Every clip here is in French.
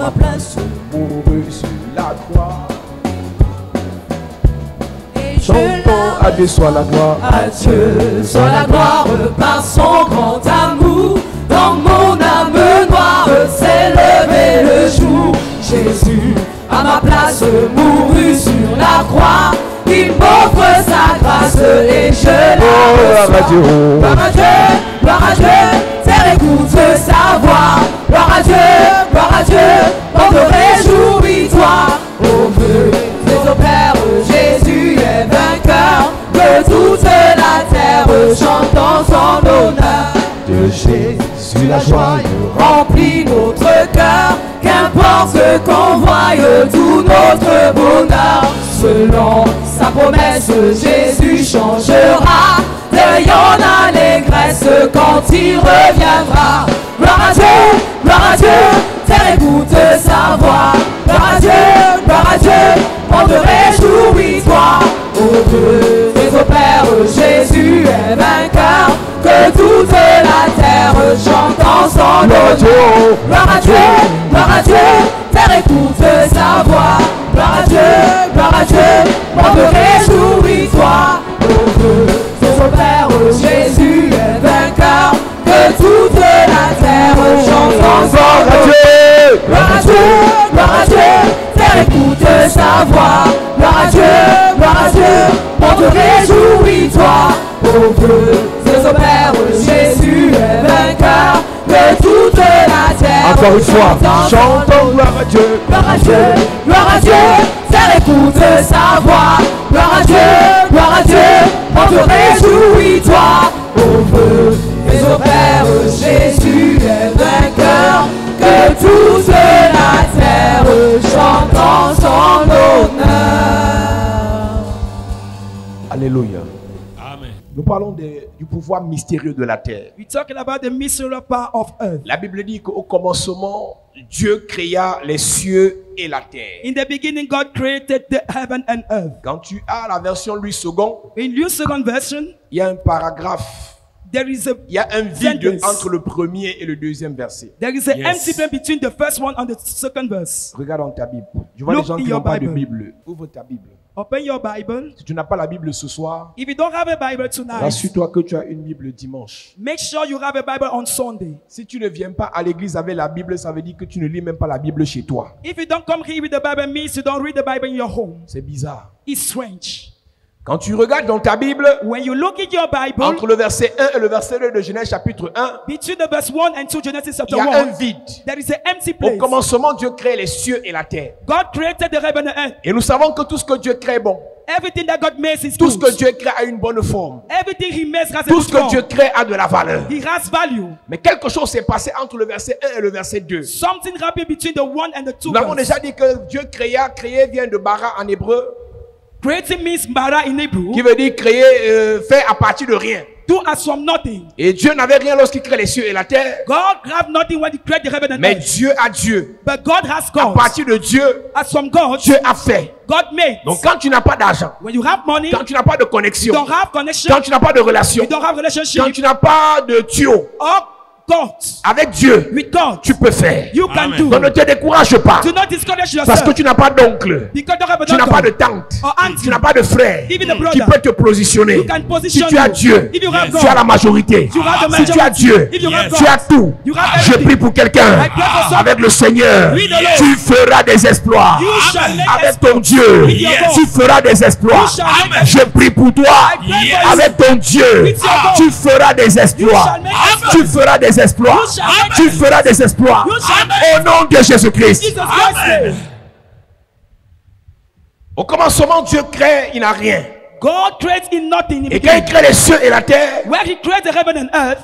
ma place, mourut sur la croix. et je Chantons à Dieu soit la gloire. à Dieu soit la gloire par son grand amour. Dans mon âme noire s'est levé le jour. Jésus à ma place mourut sur la croix. Il m'offre sa grâce et je la reçois. Gloire à Dieu, terre écoute sa voix. Gloire à Dieu, on te réjouis-toi. Au feu des opères, Jésus est vainqueur. Que toute la terre chante en son honneur. De Jésus la joie Remplit notre cœur, qu'importe qu'on voie tout notre bonheur. Selon sa promesse, Jésus changera. D'œil en allégresse quand il reviendra. Gloire à Dieu, terre écoute sa voix. Gloire à Dieu, on te réjouis-toi. Au Dieu des opères, Jésus est vainqueur. Que toute la terre chante en son honneur. Gloire à Dieu, terre écoute sa voix. Gloire à Dieu, on te réjouis-toi. Au Dieu des opères, Jésus est vainqueur. Que toute la terre chante en son honneur. Gloire à Dieu, terre écoute sa voix. Gloire à Dieu, on te réjouis-toi. Au Dieu des opères, Jésus est vainqueur. Que toute la terre encore une fois, chantons gloire à Dieu. Gloire à Dieu, terre écoute sa voix. Gloire à Dieu, on te réjouis-toi. Au feu des opères, Jésus est vainqueur. Que toute la terre chante en son honneur. Alléluia. Amen. Nous parlons du pouvoir mystérieux de la terre. We're talking about the mystery power of earth. La Bible dit qu'au commencement, Dieu créa les cieux et la terre. In the beginning, God created the heaven and earth. Quand tu as la version Louis II, In your second version, il y a un paragraphe, there is il y a un vide sentence. entre le premier et le deuxième verset. There is an Yes. empty place between the first one and the second verse. Regarde dans ta Bible. Je vois Look les gens in qui your n'ont pas de Bible. Bible. Ouvre ta Bible. Open your Bible. Si tu n'as pas la Bible ce soir, If you don't have a Bible tonight, rassure-toi que tu as une Bible dimanche. make sure you have a Bible on Sunday. Si tu ne viens pas à l'église avec la Bible, ça veut dire que tu ne lis même pas la Bible chez toi. If you don't come here with the Bible, means you don't read the Bible in your home. C'est bizarre. It's strange. Quand tu regardes dans ta Bible, When you look at your Bible, entre le verset 1 et le verset 2 de Genèse chapitre 1, between the verse 1 and 2, Genesis il chapter y a un 1, vide. there is an empty Au place. commencement, Dieu crée les cieux et la terre. God created the heaven and earth. Et nous savons que tout ce que Dieu crée est bon. Everything that God makes is Tout ce good. que Dieu crée a une bonne forme. Everything He makes has a Tout good ce que form. Dieu crée a de la valeur. He has value. Mais quelque chose s'est passé entre le verset 1 et le verset 2. Something happened between the 1 and the 2. Nous avons déjà dit que Dieu créa, créer vient de bara en hébreu, Creating means bara in Hebrew. qui veut dire créer, fait à partir de rien. Do as from nothing. Et Dieu n'avait rien lorsqu'il crée les cieux et la terre. God have nothing when He created the heaven and Mais earth. Dieu a Dieu. But God has À God. partir de Dieu, As from God, Dieu a fait. God made. Donc quand tu n'as pas d'argent, When you have money, quand tu n'as pas de you connexion, don't have connection, quand tu n'as pas de relation, you don't have relationship, quand tu n'as pas de tuyau, or God, avec Dieu, with God, tu peux faire. you can Amen. do. Donc ne te décourage pas. Do not discourage Parce yourself. que tu n'as pas d'oncle. Because you don't have a Tu n'as pas de doctor tante. or auntie. Tu n'as pas de frère Even a qui brother. peut te positionner. You can Si position tu as you. Dieu, If you have tu as la God, majorité. you have the Si tu as majority. Dieu, If you have tu as God, tout. you have Je everything. prie pour quelqu'un. I pray for someone. Avec le Seigneur, Oui, the Lord. tu feras des exploits. You shall make Avec ton Dieu, With your God. tu feras des exploits. You shall make Je prie pour toi. I pray for you. Avec ton Dieu, With your God. tu feras des exploits. shall make exploits. Tu feras des exploits. You shall make Tu feras des exploits. You shall make Au nom de Jésus-Christ. Jesus Christ name. Au commencement, Dieu crée, il n'a rien. God creates in nothing. In Et quand il crée les cieux et la terre, Where He creates the heaven and earth,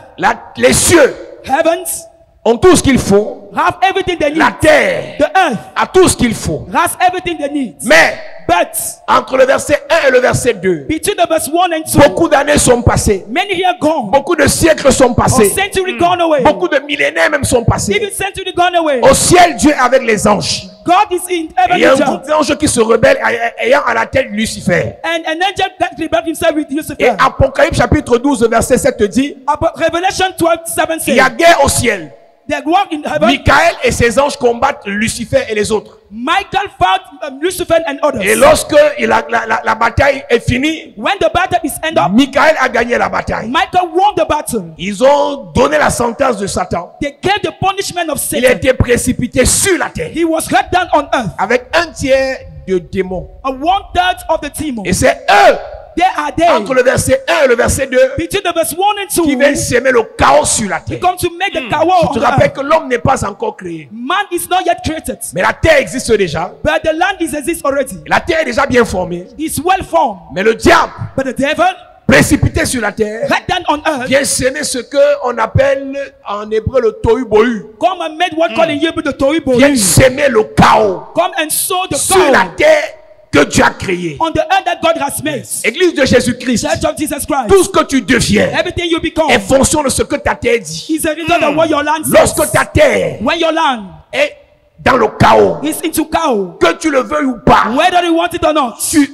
les cieux heavens ont tout ce qu'il faut. have everything they need. La terre The earth a tout ce qu'il faut. has everything they need. Mais But entre le verset 1 et le verset 2, between the verse 1 and 2, beaucoup d'années sont passées. many here gone. Beaucoup de siècles sont Or passés. century gone away. Beaucoup de millénaires même sont passés. Even century gone away. Au ciel, Dieu est avec les anges. God is in Et heaven il y a un with groupe you. d'anges qui se rebellent ayant à la tête Lucifer. And an angel that rebelled himself with Et Lucifer. Apocalypse chapitre 12 verset 7 dit, Revelation 12:7 il y a says, guerre au ciel. They walk in heaven. Michael et ses anges combattent Lucifer et les autres. Michael fought Lucifer and others. Et lorsque la bataille est finie, When the battle is end up, Michael a gagné la bataille. Michael won the battle. Ils ont donné la sentence de Satan. They gave the punishment of Il a Satan. été précipité sur la terre He was cut down on earth. avec un tiers de démons. A 1/3 of the demons. Et c'est eux, They are there. entre le verset 1 et le verset 2, Between the verse 1 and 2, qui viennent s'aimer le chaos sur la we terre. come to make the chaos Je of te the rappelle earth. que l'homme n'est pas encore créé. Man is not yet created, Mais la terre existe déjà. but the land exists already. La terre est déjà bien formée. It's well formed, Mais le diable, but the devil précipité sur la terre, cut down on earth. vient s'aimer ce qu'on appelle en hébreu le tohu bohu. Come and made what called in Hebrew the Tohu Bohu. Vient s'aimer le chaos Come and sow the sur la chaos terre que Dieu a créée. on the earth that God has made. Église de Jésus-Christ, Church of Jesus Christ. tout ce que tu deviens Everything you become est fonction de ce que ta terre dit. is a result of what your land Lorsque says. ta terre When your land est dans le chaos, is into chaos, que tu le veuilles ou pas, whether you want it or not, tu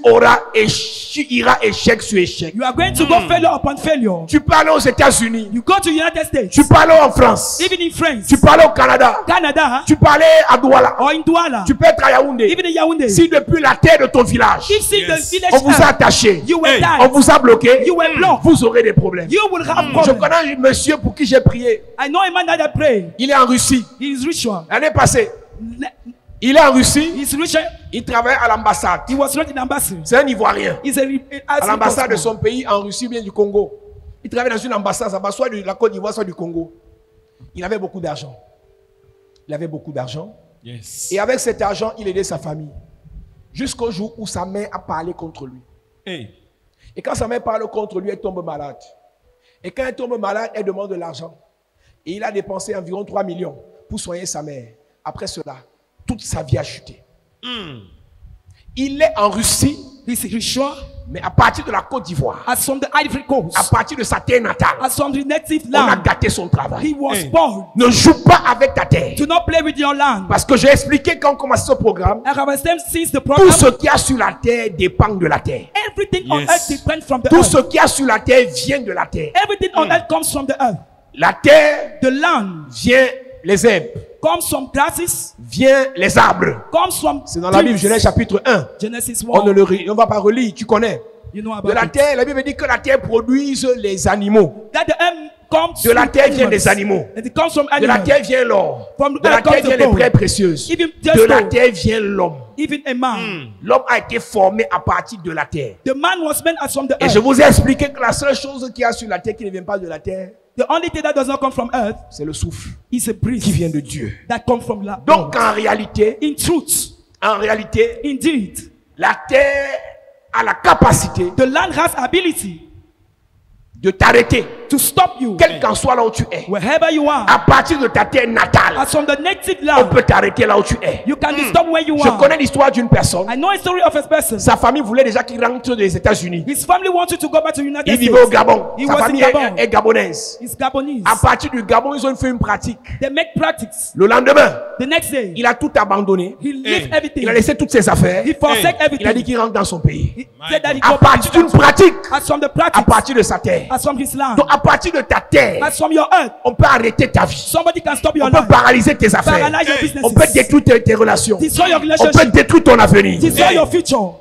iras échec sur échec. you are going to go failure upon failure. Tu parles aux États-Unis, You go to United States, tu parles en France, even in France, tu parles au Canada, Canada, tu parlais à Douala, or in Douala, tu peux être à Yaoundé. even in Yaoundé. Si depuis la terre de ton village, If see the village on vous a earth, attaché, you will on die, vous a bloqué, you will block, vous aurez des problèmes. you will have Je problems. connais un monsieur pour qui j'ai prié. I know a man that I pray. Il est en Russie. He is ritual. L'année passée, il est en Russie. He's ritual. Il travaille à l'ambassade. He was not in embassy. C'est un Ivoirien. He's À l'ambassade de son pays en Russie, bien du Congo. Il travaille dans une ambassade, soit de la Côte d'Ivoire, soit du Congo. Il avait beaucoup d'argent. Il avait beaucoup d'argent. Yes. Et avec cet argent, il aidait sa famille. Jusqu'au jour où sa mère a parlé contre lui. Hey. Et quand sa mère parle contre lui, elle tombe malade. Et quand elle tombe malade, elle demande de l'argent. Et il a dépensé environ 3 millions pour soigner sa mère. Après cela, toute sa vie a chuté. Il est en Russie, He's ritual. mais à partir de la Côte d'Ivoire, As from the Ivory Coast, à partir de sa terre natale, as from the native on a land, gâté son travail. he was Hey. born. Ne joue pas avec ta terre. Do not play with your land. Parce que j'ai expliqué quand on commence ce programme, I have explained since the tout program, ce qu'il y a sur la terre dépend de la terre. everything on Yes. earth depends from the Tout earth. ce qu'il y a sur la terre vient de la terre. Everything on earth comes from the earth. La terre The land vient les herbes, comes from grasses, vient les arbres. comes from C'est dans la Bible, trees. Genèse chapitre 1. Genesis On 1. ne le va pas relire, tu connais. You know De about la it. terre, la Bible dit que la terre produise les animaux. That the earth comes De la from terre viennent animals. des animaux. And it comes from De la animals. terre vient l'or. From De la earth comes terre the viennent les gold. pierres précieuses. Even just De la gold. terre vient l'homme. Even a man. L'homme a été formé à partir de la terre. The man was made as from the Et je earth. vous ai expliqué que la seule chose qu'il y a sur la terre qui ne vient pas de la terre, The only thing that does not come from earth c'est le souffle is a breeze qui vient de Dieu. that comes from Donc en réalité, in truth, indeed, la terre a la capacité the land has ability de t'arrêter, to stop you quel qu'en soit là où tu es. wherever you are. À partir de ta terre natale, As from the native on land, peut t'arrêter là où tu es. you can be stopped where you Je are. connais l'histoire d'une personne. I know a story of a person. Sa famille voulait déjà qu'il rentre des États-Unis. His family wanted to go back to United Il States. vivait au Gabon. He Sa was in famille Gabon. est gabonaise. He's Gabonese. À partir du Gabon, ils ont fait une pratique. They make practice. Le lendemain, The next day, il a tout abandonné. he left everything. Il a laissé toutes ses affaires. He forsake Il a dit everything. qu'il rentre dans son pays. He said that he À go back partir to d'une his country. pratique, As from the à practice, partir de sa terre. as from his land, Donc à partir de ta terre, as from your earth, on peut arrêter ta vie. somebody can stop your On peut life, paralyser tes affaires. paralyze your On peut businesses, détruire tes relations. destroy your On peut relationship, détruire ton avenir. destroy your future.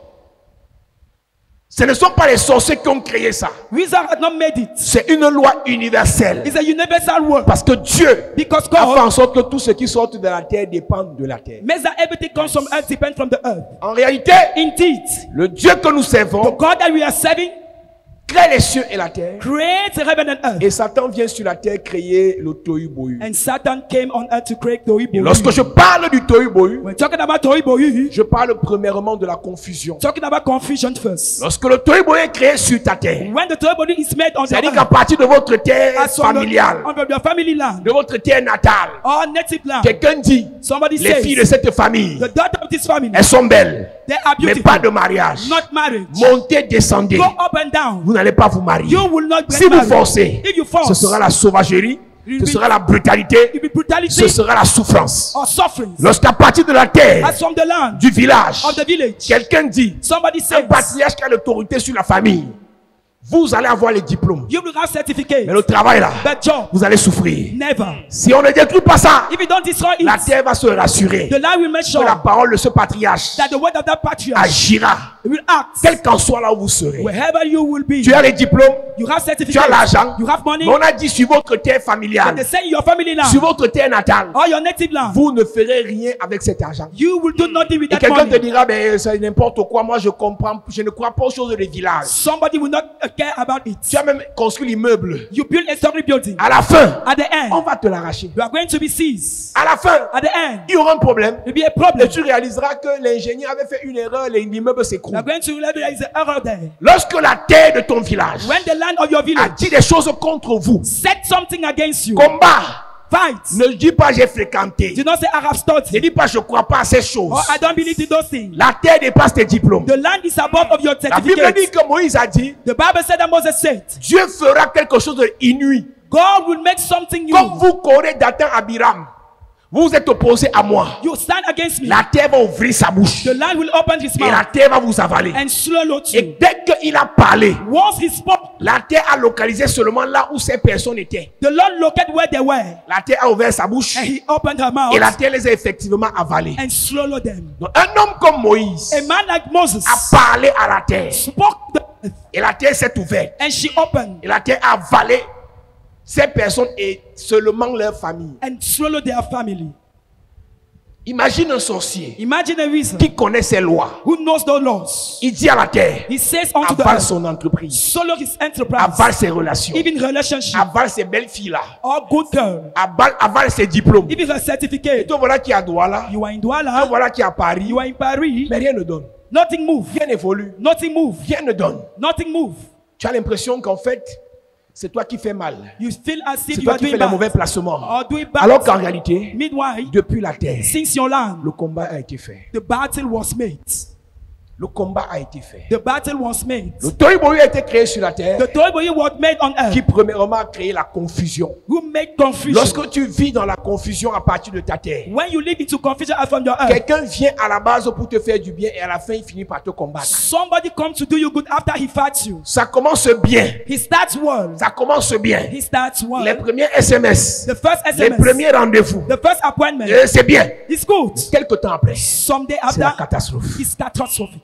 Ce ne sont pas les sorciers qui ont créé ça. Wizard had not made it. C'est une loi universelle. It's a universal word. Parce que Dieu Because a fait en God sorte que tout ce qui sort de la terre dépend de la terre. makes that everything comes from earth depends from the earth. En réalité, Indeed, le Dieu que nous the servons God that we are serving crée les cieux et la terre. creates heaven and earth. Et Satan vient sur la terre créer le tohu bohu. And Satan came on earth to create Tohu Et lorsque Bohu. je parle du tohu bohu, We're talking about Tohu Bohu. je parle premièrement de la confusion. Talking about confusion first. Lorsque le tohu bohu est créé sur ta terre, When the Tohu Bohu is made on the c'est-à-dire qu'à earth, partir de votre terre as from familiale, on your family land de votre terre natale, or native land, quelqu'un dit, somebody les filles de says cette famille, the daughter of this family, elles sont belles, they are mais beautiful, pas de mariage. not marriage. Montez, descendez. Go up and down. Vous n'allez pas vous marier. You will not get Si vous married. forcez, If you force, ce sera la sauvagerie, You'll ce be- sera la brutalité, it will be brutality ce sera la souffrance. or suffering. Lorsqu'à partir de la terre, As from the land du village, of the village, quelqu'un dit, somebody un says patriarche qui a l'autorité sur la famille Vous allez avoir les diplômes. You will have certificate. Mais le travail là, But job, vous allez souffrir. never. Si on ne détruit pas ça, If you don't destroy la it, terre va se rassurer the land will make que sure la parole de ce patriarche that the word of that patriarch agira. will act. Quel qu'en soit là où vous serez. Wherever you will be, Tu as les diplômes, you have tu as certificate, l'argent. you have money. Mais on a dit sur votre terre familiale, They say in your family sur land votre terre natale, or your native land, vous ne ferez rien avec cet argent. you will do nothing with Et that quelqu'un te money. dira, ben, c'est n'importe quoi, moi je comprends, je ne crois pas aux choses des villages. Somebody will not care about it. Tu as même construit l'immeuble. You build a story building. À la fin, At the on end, va te l'arracher. you are going to be seized. À la fin, At the end, il y aura un problème. there will be a Et problem. tu réaliseras que l'ingénieur avait fait une erreur, l'immeuble You s'écroule. are going to realize there is an error there. Lorsque la terre de ton village When the land of your a village dit des choses contre vous, said something against you, combat, fight. ne dis pas j'ai fréquenté. Do not say I have Ne studied dis pas je crois pas à ces choses. or I don't believe in those things. La terre dépasse tes diplômes. The land is above of your La Bible dit certificate. que Moïse a dit, The Bible said that Moses said, Dieu fera quelque chose d'inouï. God will make something Comme new. vous, Corée, Dathan, Abiram, vous êtes opposés à moi. You stand against me. La terre va ouvrir sa bouche. The land will open his Et la mouth terre va vous avaler. and swallow you. Et dès qu'il a parlé, Once he spoke, la terre a localisé seulement là où ces personnes étaient. the Lord looked where they were La terre a ouvert sa bouche and he opened her et la mouth terre les a effectivement avalés. and swallowed them. Donc, un homme comme Moïse A man like Moses a parlé à la terre spoke the earth et la terre s'est ouverte. and she opened Et la terre a avalé ces personnes et seulement leur famille. and swallowed their family. Imagine un sorcier Imagine a reason qui connaît ses lois. who knows the laws. Il dit à la terre, He says unto the avale earth, son entreprise, swallow his enterprise, avale ses relations, even relationship avale ses belles filles là, or good girl, avale ses diplômes. even her Et certificate. toi voilà qui est à Douala, You are in toi Douala, voilà qui est à Paris, you are in Paris, mais rien ne donne. nothing move, Rien n'évolue, nothing move, rien ne donne. nothing move. Tu as l'impression qu'en fait, c'est toi qui fais mal. You feel as if C'est you toi are qui fais doing les mauvais bad placements. or doing bad. Alors qu'en réalité, Meanwhile, depuis la terre, since your land, le combat a été fait. the battle was made. Le combat a été fait. The battle was made. Le Tohubohu a été créé sur la terre The Tohubohu was made on qui earth. premièrement a créé la confusion. Who made confusion? Lorsque tu vis dans la confusion à partir de ta terre, When you live into confusion from your earth, quelqu'un vient à la base pour te faire du bien et à la fin il finit par te combattre. somebody comes to do you good after he fights you. Ça commence bien. He starts well. Ça commence bien. He starts Les well. premiers SMS, The first les SMS, premiers rendez-vous, the first appointment, c'est bien. is good. Quelque temps après, Someday c'est la after, catastrophe. it's catastrophic.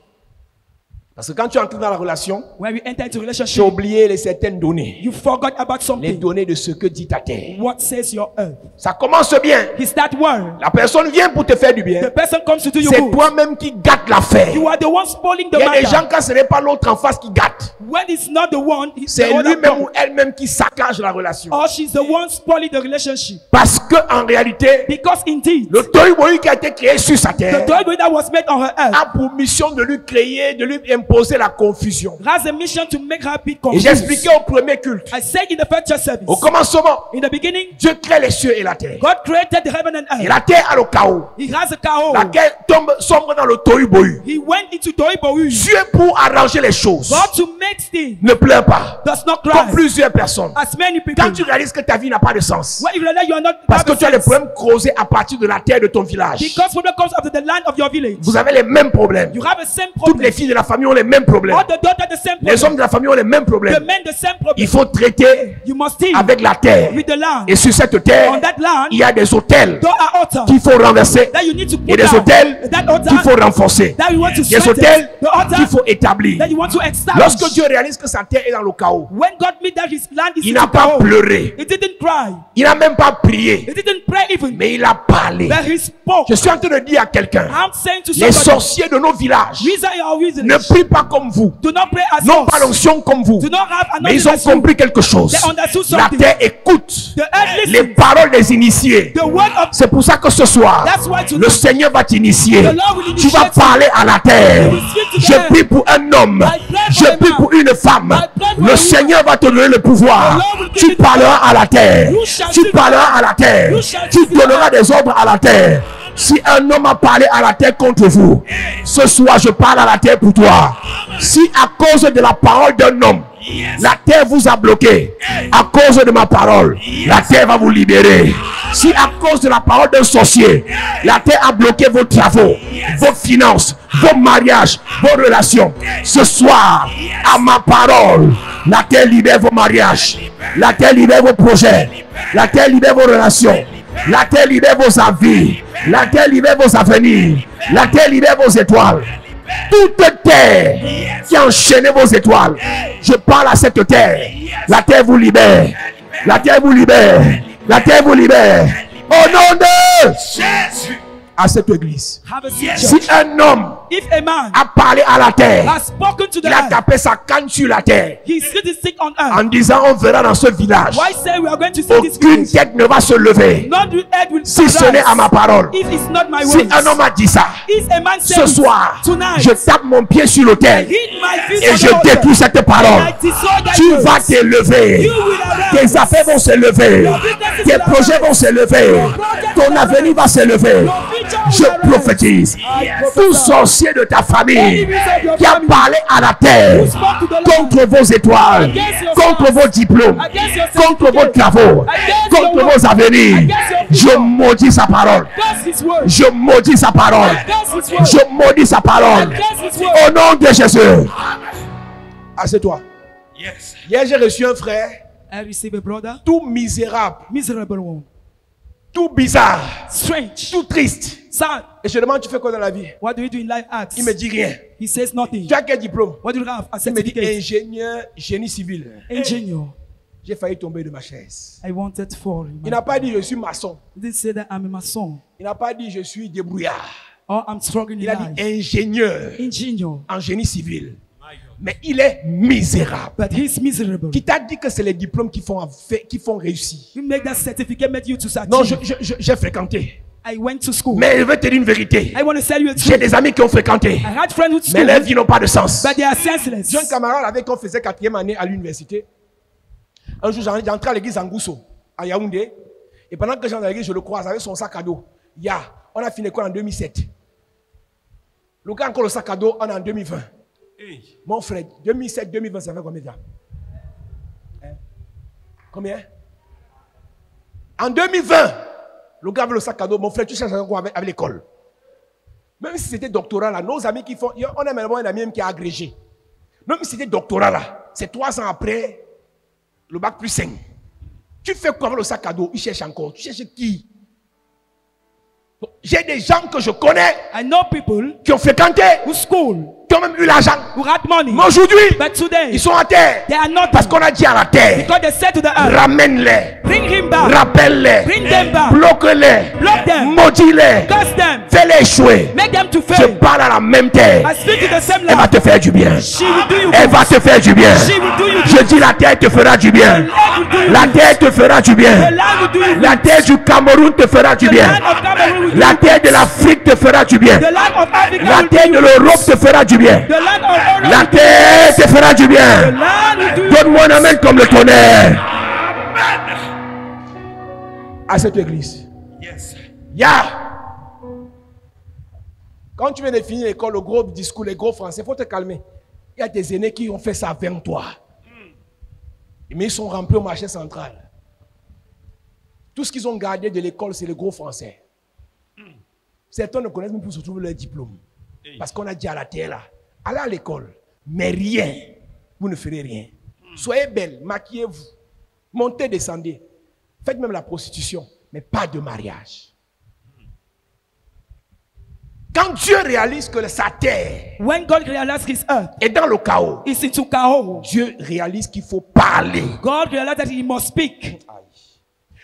Parce que quand tu entres dans la relation, When we enter into tu as relationship, oublié les certaines données. you forgot about Les something. données de ce que dit ta terre. What says your earth? Ça commence bien. He starts well. La personne vient pour te faire du The bien. person comes to do you C'est good. toi-même qui gâtes l'affaire. You are the one spoiling the Il y a des gens matter. quand ce n'est pas l'autre en face qui gâte. When it's not the one, it's the C'est other lui-même ou one. elle-même qui saccage la relation. Or she's the one spoiling the relationship. Parce que en réalité, Because indeed, le Tohubohu qui a été créé sur sa the terre Tohubohu that was made on her earth a pour mission de lui créer, de lui imposer la confusion. has a mission to make her be Et j'ai expliqué confused. au premier culte. I said in the first church service, Au commencement, in the beginning, Dieu crée les cieux et la terre. God created the heaven and Et earth. la terre a le chaos. He has a cow. La terre sombre dans le Tohubohu. He went into Tohubohu. Dieu pour arranger les choses. God to make things Ne pleure pas. does not Comme cry. plusieurs personnes. As many people. Quand tu réalises que ta vie n'a pas de sens. When you realize you are not Parce que have a tu as les sense, problèmes causés à partir de la terre de ton village. because problem comes after the land of your village. Vous avez les mêmes problèmes. You have the same Toutes les problem. filles de la famille ont les mêmes problèmes. All the daughters the same Les hommes problem. de la famille ont les mêmes The problèmes. men the same problem. Il faut traiter You must deal avec la terre. with the land. Et sur cette terre, On that land, il y a des hôtels there are altars qu'il faut renverser. that you need to Et put des down. hôtels That qu'il faut altar renforcer. that you want to Des strengthen. hôtels The altar qu'il faut établir. that you want to establish. Lorsque Dieu réalise que sa terre est dans le chaos, When God made that his land is il in n'a the pas chaos, pleuré. he didn't cry. Il n'a même pas prié. He didn't pray even. Mais il a parlé. But he spoke. Je suis en train de dire à quelqu'un, I'm saying to les somebody, sorciers de nos villages reason your reason. ne prient pas comme vous. Do not pray as N'ont pas us. l'onction comme vous. Do not have Mais ils anointing ont as you. compris quelque chose. They understood La something. terre écoute The earth les listens. paroles des initiés. The word of C'est pour ça que ce soir, That's why tonight, le Seigneur va t'initier. the Lord will Tu vas initiate you. parler à la terre. You will speak to Je them. prie pour un homme. I pray for Je a prie man. pour une femme. I pray for Le a Seigneur va te donner le pouvoir. The Lord will give Tu you the parleras à la terre. You shall Tu speak parleras à la terre. You shall Tu speak donneras des ordres à la terre. Si un homme a parlé à la terre contre vous, ce soir je parle à la terre pour toi. Si à cause de la parole d'un homme, la terre vous a bloqué, à cause de ma parole, la terre va vous libérer. Si à cause de la parole d'un sorcier, la terre a bloqué vos travaux, vos finances, vos mariages, vos relations, ce soir, à ma parole, La terre libère vos mariages. La terre libère vos projets. La terre libère vos relations. La terre libère vos avis. La terre libère vos avenirs. La terre libère vos étoiles. Toute terre qui a enchaîné vos étoiles, je parle à cette terre. La terre vous libère. La terre vous libère. La terre vous libère. Au nom de Jésus. À cette église. Have a seat, Si church. un homme If a man a parlé à la terre, has spoken to the il a earth, tapé sa canne sur la terre he set his stick on earth. en disant on verra dans ce village. Why say we are going to see this Aucune village? tête ne va se lever Not the earth will si ce n'est à ma parole. if it's not my Si words. un homme a dit ça, If a man ce says soir, tonight, je tape mon pied sur l'autel hit my feet et on je the altar, détruis cette and parole. I destroy that Tu words. vas te lever. You will arise. Tes affaires vont se lever. Tes projets vont se lever. Ton avenir va se lever. Je prophétise. Tout sorcier de ta famille qui a parlé à la terre contre vos étoiles, contre vos diplômes, contre vos travaux, contre vos avenirs, je maudis sa parole. That's his word. Je maudis sa parole. That's his word. Je maudis sa parole. That's his word. Au nom de Jésus. Assieds-toi. Hier, j'ai reçu un frère, I receive a brother, tout misérable, miserable one, tout bizarre, strange, tout triste. sad. Et je demande, tu fais quoi dans la vie? What do you do in life? Acts. Il me dit rien. He says nothing. Tu as quel diplôme? What do you have? A Il me dit certificate. ingénieur génie civil. Engineer. J'ai failli tomber de ma chaise. I wanted to fall. Il n'a pas dit je suis maçon. He didn't say that I'm a mason Il n'a pas dit je suis débrouillard. or I'm struggling Il in a dit life. ingénieur Engineer. en génie civil. Mais il est misérable. But he's miserable. Qui t'a dit que c'est les diplômes qui font réussir? You make that certificate make you to succeed. Non, j'ai fréquenté. I went to school. Mais je vais te dire une vérité. I want to tell you a J'ai truth. des amis qui ont fréquenté. I had friends with Mais school, leurs vies n'ont pas de sens. but they are senseless. J'ai un camarade avec qui on faisait 4e année à l'université. Un jour, j'entrais à l'église Angousso, à Yaoundé. Et pendant que j'entrais à l'église, je le croise avec son sac à dos. On a fini l'école en 2007. Le gars encore le sac à dos, on est en 2020. Mon frère, 2007-2020, ça fait combien de temps? Combien? En 2020, le gars avec le sac à dos, mon frère, tu cherches quoi avec l'école? Même si c'était doctorat là, nos amis qui font, on a même un ami qui a agrégé. Même si c'était doctorat là, c'est 3 ans après le bac plus 5. Tu fais quoi avec le sac à dos? Il cherche encore. Tu cherches qui? J'ai des gens que je connais I know people qui ont fréquenté, who school, qui ont même eu l'argent. who had money, Mais aujourd'hui, but today ils sont à terre. they are not. Parce qu'on a dit à la terre, Because they said to the earth, ramène-les, bring him back, rappelle-les, bring them back, bloque-les, block them, maudis-les, curse them, fais-les échouer. make them to Je fail. parle à la même terre. I speak to the same Elle va land. te faire du bien. She will do you Elle good. va te faire du bien. She will do you Je good. dis la terre te fera du bien. The land will do you La good. terre te fera du The bien. land will do you La good. terre du Cameroun te fera du The bien. land of Cameroon will do La you terre good. de l'Afrique te fera du bien. The land of Africa La will do terre you de good. l'Europe te fera du bien. The land of Europe La will do terre te fera du you good. The bien. land will do you Donne-moi un amen comme le tonnerre. À cette église. Quand tu viens de finir l'école, le gros discours, les gros français, il faut te calmer. Il y a des aînés qui ont fait ça avant toi. Mais ils sont remplis au marché central. Tout ce qu'ils ont gardé de l'école, c'est le gros français. Certains ne connaissent même plus se trouver leur diplôme. Parce qu'on a dit à la terre là, allez à l'école, mais rien, vous ne ferez rien. Soyez belle, maquillez-vous, montez, descendez. Faites même la prostitution, mais pas de mariage. Quand Dieu réalise que sa terre When God realized his earth est dans le chaos, is into chaos, Dieu réalise qu'il faut parler. God realized that he must speak.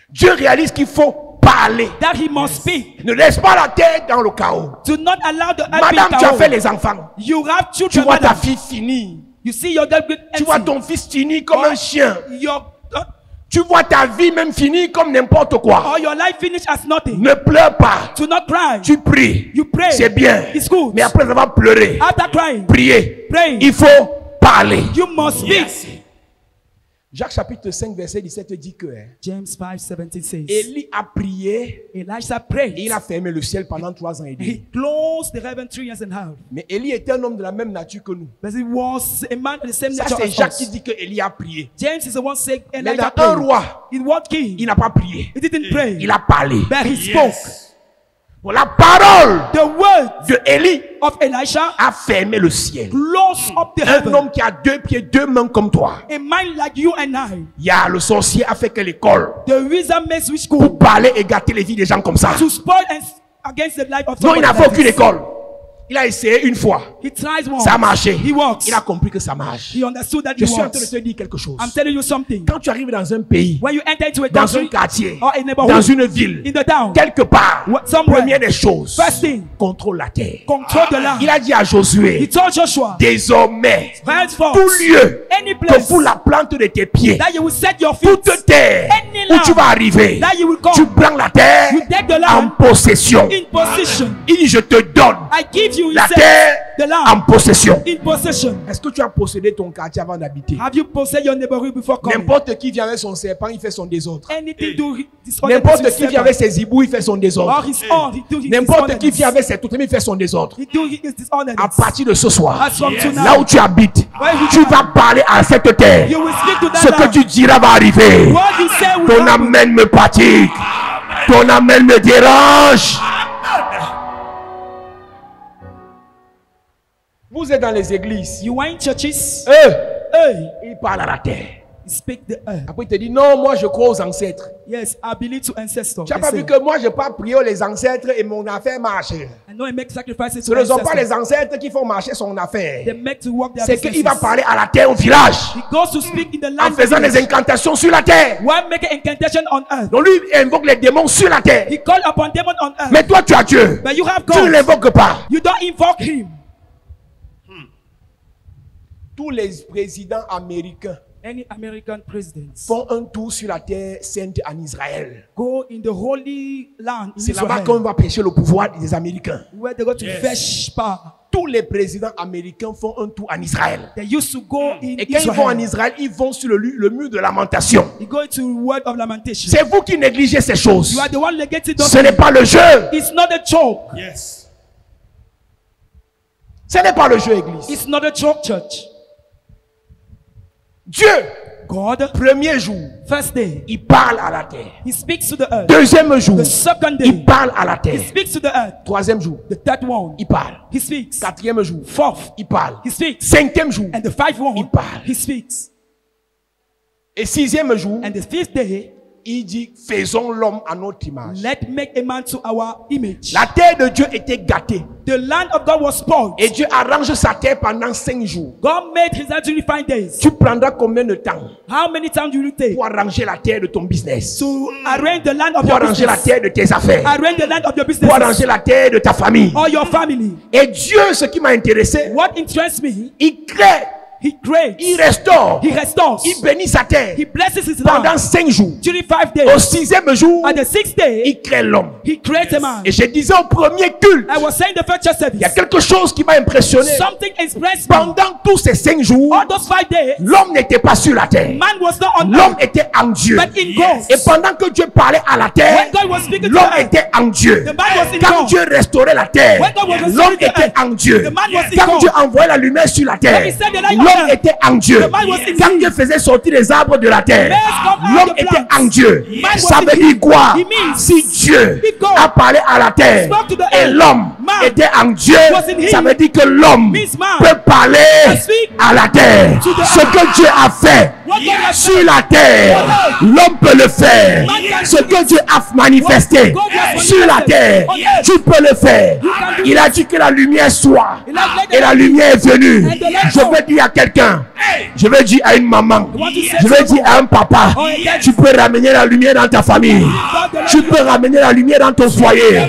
Dieu réalise qu'il faut parler. That he must speak. Ne laisse pas la terre dans le chaos. Do not allow the earth Madame, to be tu as chaos. fait les enfants. You have Tu children. vois ta madam. fille finir. You see your dad with Tu vois ton fils finir comme un chien. Your Tu vois ta vie même finir comme n'importe quoi. or your life finish as nothing. Ne pleure pas. Do not cry. Tu pries. You pray. C'est bien. It's good. Mais après avoir pleuré, After crying, prier, pray. il faut parler. You must speak. Jacques chapitre 5 verset 17 dit que James 5:17 says, Élie a prié Elisha prayed. et il a fermé le ciel pendant 3 ans et He demi. closed the heaven 3 years and a half. Mais Élie était un homme de la même nature que nous. But he was a man of the same Ça nature c'est as Jacques us. qui dit que Élie a prié. James is the one saying Mais Elijah dans un prayed. roi, In what king? il n'a pas prié. He didn't pray. Il a parlé. But he spoke. La parole The word de Élie of Elisha a fermé le ciel. closed up the Un heaven. homme qui a 2 pieds, 2 mains comme toi. A man like you and I. Il y a le sorcier a fait que l'école The wizard makes which pour school parler et gâter les vies des gens comme ça. to spoil and against the life of Non, il somebody n'a fait like aucune this. école. Il a essayé une fois. He tries once. Ça a marché. He works. Il a compris que ça marche. He understood that Je he suis en train de works. te dire quelque chose. I'm telling you something. Quand tu arrives dans un pays, When you enter into a dans un country quartier, or a neighborhood, dans une ville, in the town, quelque part, somewhere, première des choses, first thing, contrôle la terre. control the land. Il a dit à He Josué, told Joshua, désormais, henceforth, tout lieu any que place vous la plante de tes pieds, that you will set your feet, toute terre any où tu land vas arriver, that you will come, tu prends la terre you take the en land possession. in possession. Il dit, je te donne I give you, he la said, terre the en land possession. in possession. Est-ce que tu as possédé ton quartier avant d'habiter? Have you possessed your neighborhood before coming? N'importe qui vient avec son serpent, il fait son désordre. Anything do disorder N'importe with qui vient avec ses hiboux, il fait son or désordre. his own, he do his N'importe qui vient dishonest. avec ses totems, il fait son désordre. He do his dishonest. À partir de ce soir, As from tonight, là où tu habites, where you tu vas parler à cette terre. you will speak to that Ce que land. tu diras va arriver. What you say will Ton happen. amen me fatigue. Ton amen me dérange. Vous êtes dans les églises. You are in churches. Eux, Hey, ils parlent à la terre. you speak the earth. Après, il te dit, non, moi je crois aux ancêtres. Yes, I believe to ancestors. Tu n'as They pas say. vu que moi je n'ai pas prié aux ancêtres et mon affaire marche. I know I make sacrifices Ce to ne sont pas les ancestors. ancêtres qui font marcher son affaire. They make to work their C'est qu'il va businesses. parler à la terre, au village, He goes to speak in the en land. faisant des incantations sur la terre. Why make an incantation on earth? Donc lui il invoque les démons sur la terre. He called upon demon on earth. Mais toi tu as Dieu. But you have Tu ne God. l'invoques pas. You don't invoke him. Tous les présidents américains Any American presidents font un tour sur la terre sainte en Israël. go in the holy land in C'est là-bas Israel, qu'on va prêcher le pouvoir des Américains. where they go to fetch power. Tous les présidents américains font un tour en Israël. They used to go in Et quand ils vont en Israel. Israël, ils vont sur le mur de lamentation. You go to word of lamentation. C'est vous qui négligez ces choses. You are the one negating those Ce n'est things. pas le jeu. It's not a joke. Ce n'est pas le jeu, église. It's not a joke, church. Dieu, God, premier jour, first day, il parle à la terre. he speaks to the earth. Deuxième jour, The second day, il parle à la he terre. speaks to the earth. Troisième jour, The third one, il parle. he speaks. Quatrième jour, Fourth, il parle. he speaks. Cinquième jour, And the fifth one, il parle. he speaks. et sixième jour, And the fifth day, il dit, faisons l'homme à notre image. let make a man to our image. La terre de Dieu était gâtée. The land of God was spoiled. Et Dieu arrange sa terre pendant 5 jours. God made his earth during 5 days. Tu prendras combien de temps How many times do you take pour arranger la terre de ton business? to arrange the land of Pour your arranger la business? terre de tes affaires? Arrange the land of your Pour business arranger la terre de ta famille? or your family. Et Dieu, ce qui m'a intéressé, What interests me, il crée, he creates, il restaure, he restores, il bénit sa terre he blesses his pendant land 5 jours. during 5 Au days. 6e jour, On the 6th day, il crée l'homme. he creates a man. Et je disais au premier culte, I was saying the first church il y a service, quelque chose qui m'a impressionné. something impressed me. Pendant tous ces 5 jours, All those 5 days, l'homme n'était pas sur la terre. man was not on L'homme earth, était en Dieu. but in God. Et pendant que Dieu parlait à la terre, When God was speaking to l'homme earth, était en Dieu. the man was in Quand God. Dieu restaurait la terre, When God was restoring l'homme the était earth, en Dieu. the man was in Quand God. Dieu envoyait la lumière sur la terre, When he said the light on l'homme earth, était en Dieu. the man was in Quand God. Dieu faisait sortir les arbres de la terre, Birds come out l'homme of the était plants. en Dieu. Man Ça was veut in dire quoi? It means Si Dieu if God a parlé à la terre spoke to the et earth, l'homme man était en Dieu, was in him, ça veut dire que l'homme means man peut parler can speak à la terre. to the Ce que Dieu a fait What God has sur done la terre, l'homme peut le faire. Man can Ce que Dieu a manifesté God has sur la terre, on earth, tu peux le faire. can do Il a dit que la lumière soit He has let the et la lumière est venue. and the light Je come. veux dire à quelqu'un, je veux dire à une maman, want to say je veux to dire à un papa, Oh, yes. tu peux ramener la lumière dans ta famille. back the light. Tu peux ramener la lumière dans ton foyer.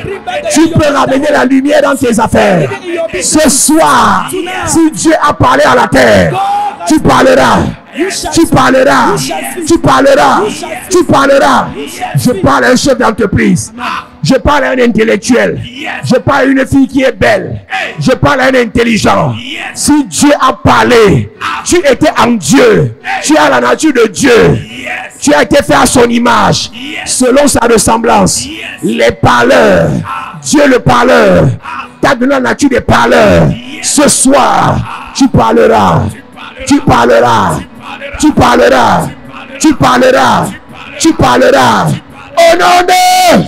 Tu peux ramener la lumière dans tes affaires. Ce soir, si Dieu a parlé à la terre, tu parleras. Tu parleras. Tu parleras. Tu parleras. Je parle à un chef d'entreprise. Je parle à un intellectuel. Je parle à une fille qui est belle. Je parle à un intelligent. Si Dieu a parlé, tu étais en Dieu. Tu as la nature de Dieu. Tu as été fait à son image, selon sa ressemblance. Les parleurs, Dieu le parleur, t'a donné la nature des parleurs. Ce soir, tu parleras. Tu parleras. Tu parleras. Tu parleras. Tu parleras. Au nom de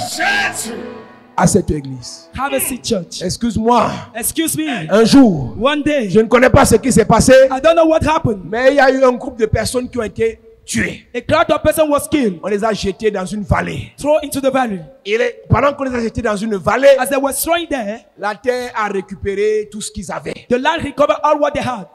à cette église. Have a seat, church. Excuse-moi, Excuse me. un jour, One day, je ne connais pas ce qui s'est passé, I don't know what happened. mais il y a eu un groupe de personnes qui ont été tuées. A crowd of person was killed, On les a jetés dans une vallée. thrown into the valley. Pendant qu'on les a jetés dans une vallée, As they were thrown there, la terre a récupéré tout ce qu'ils avaient. the land recovered all what they had.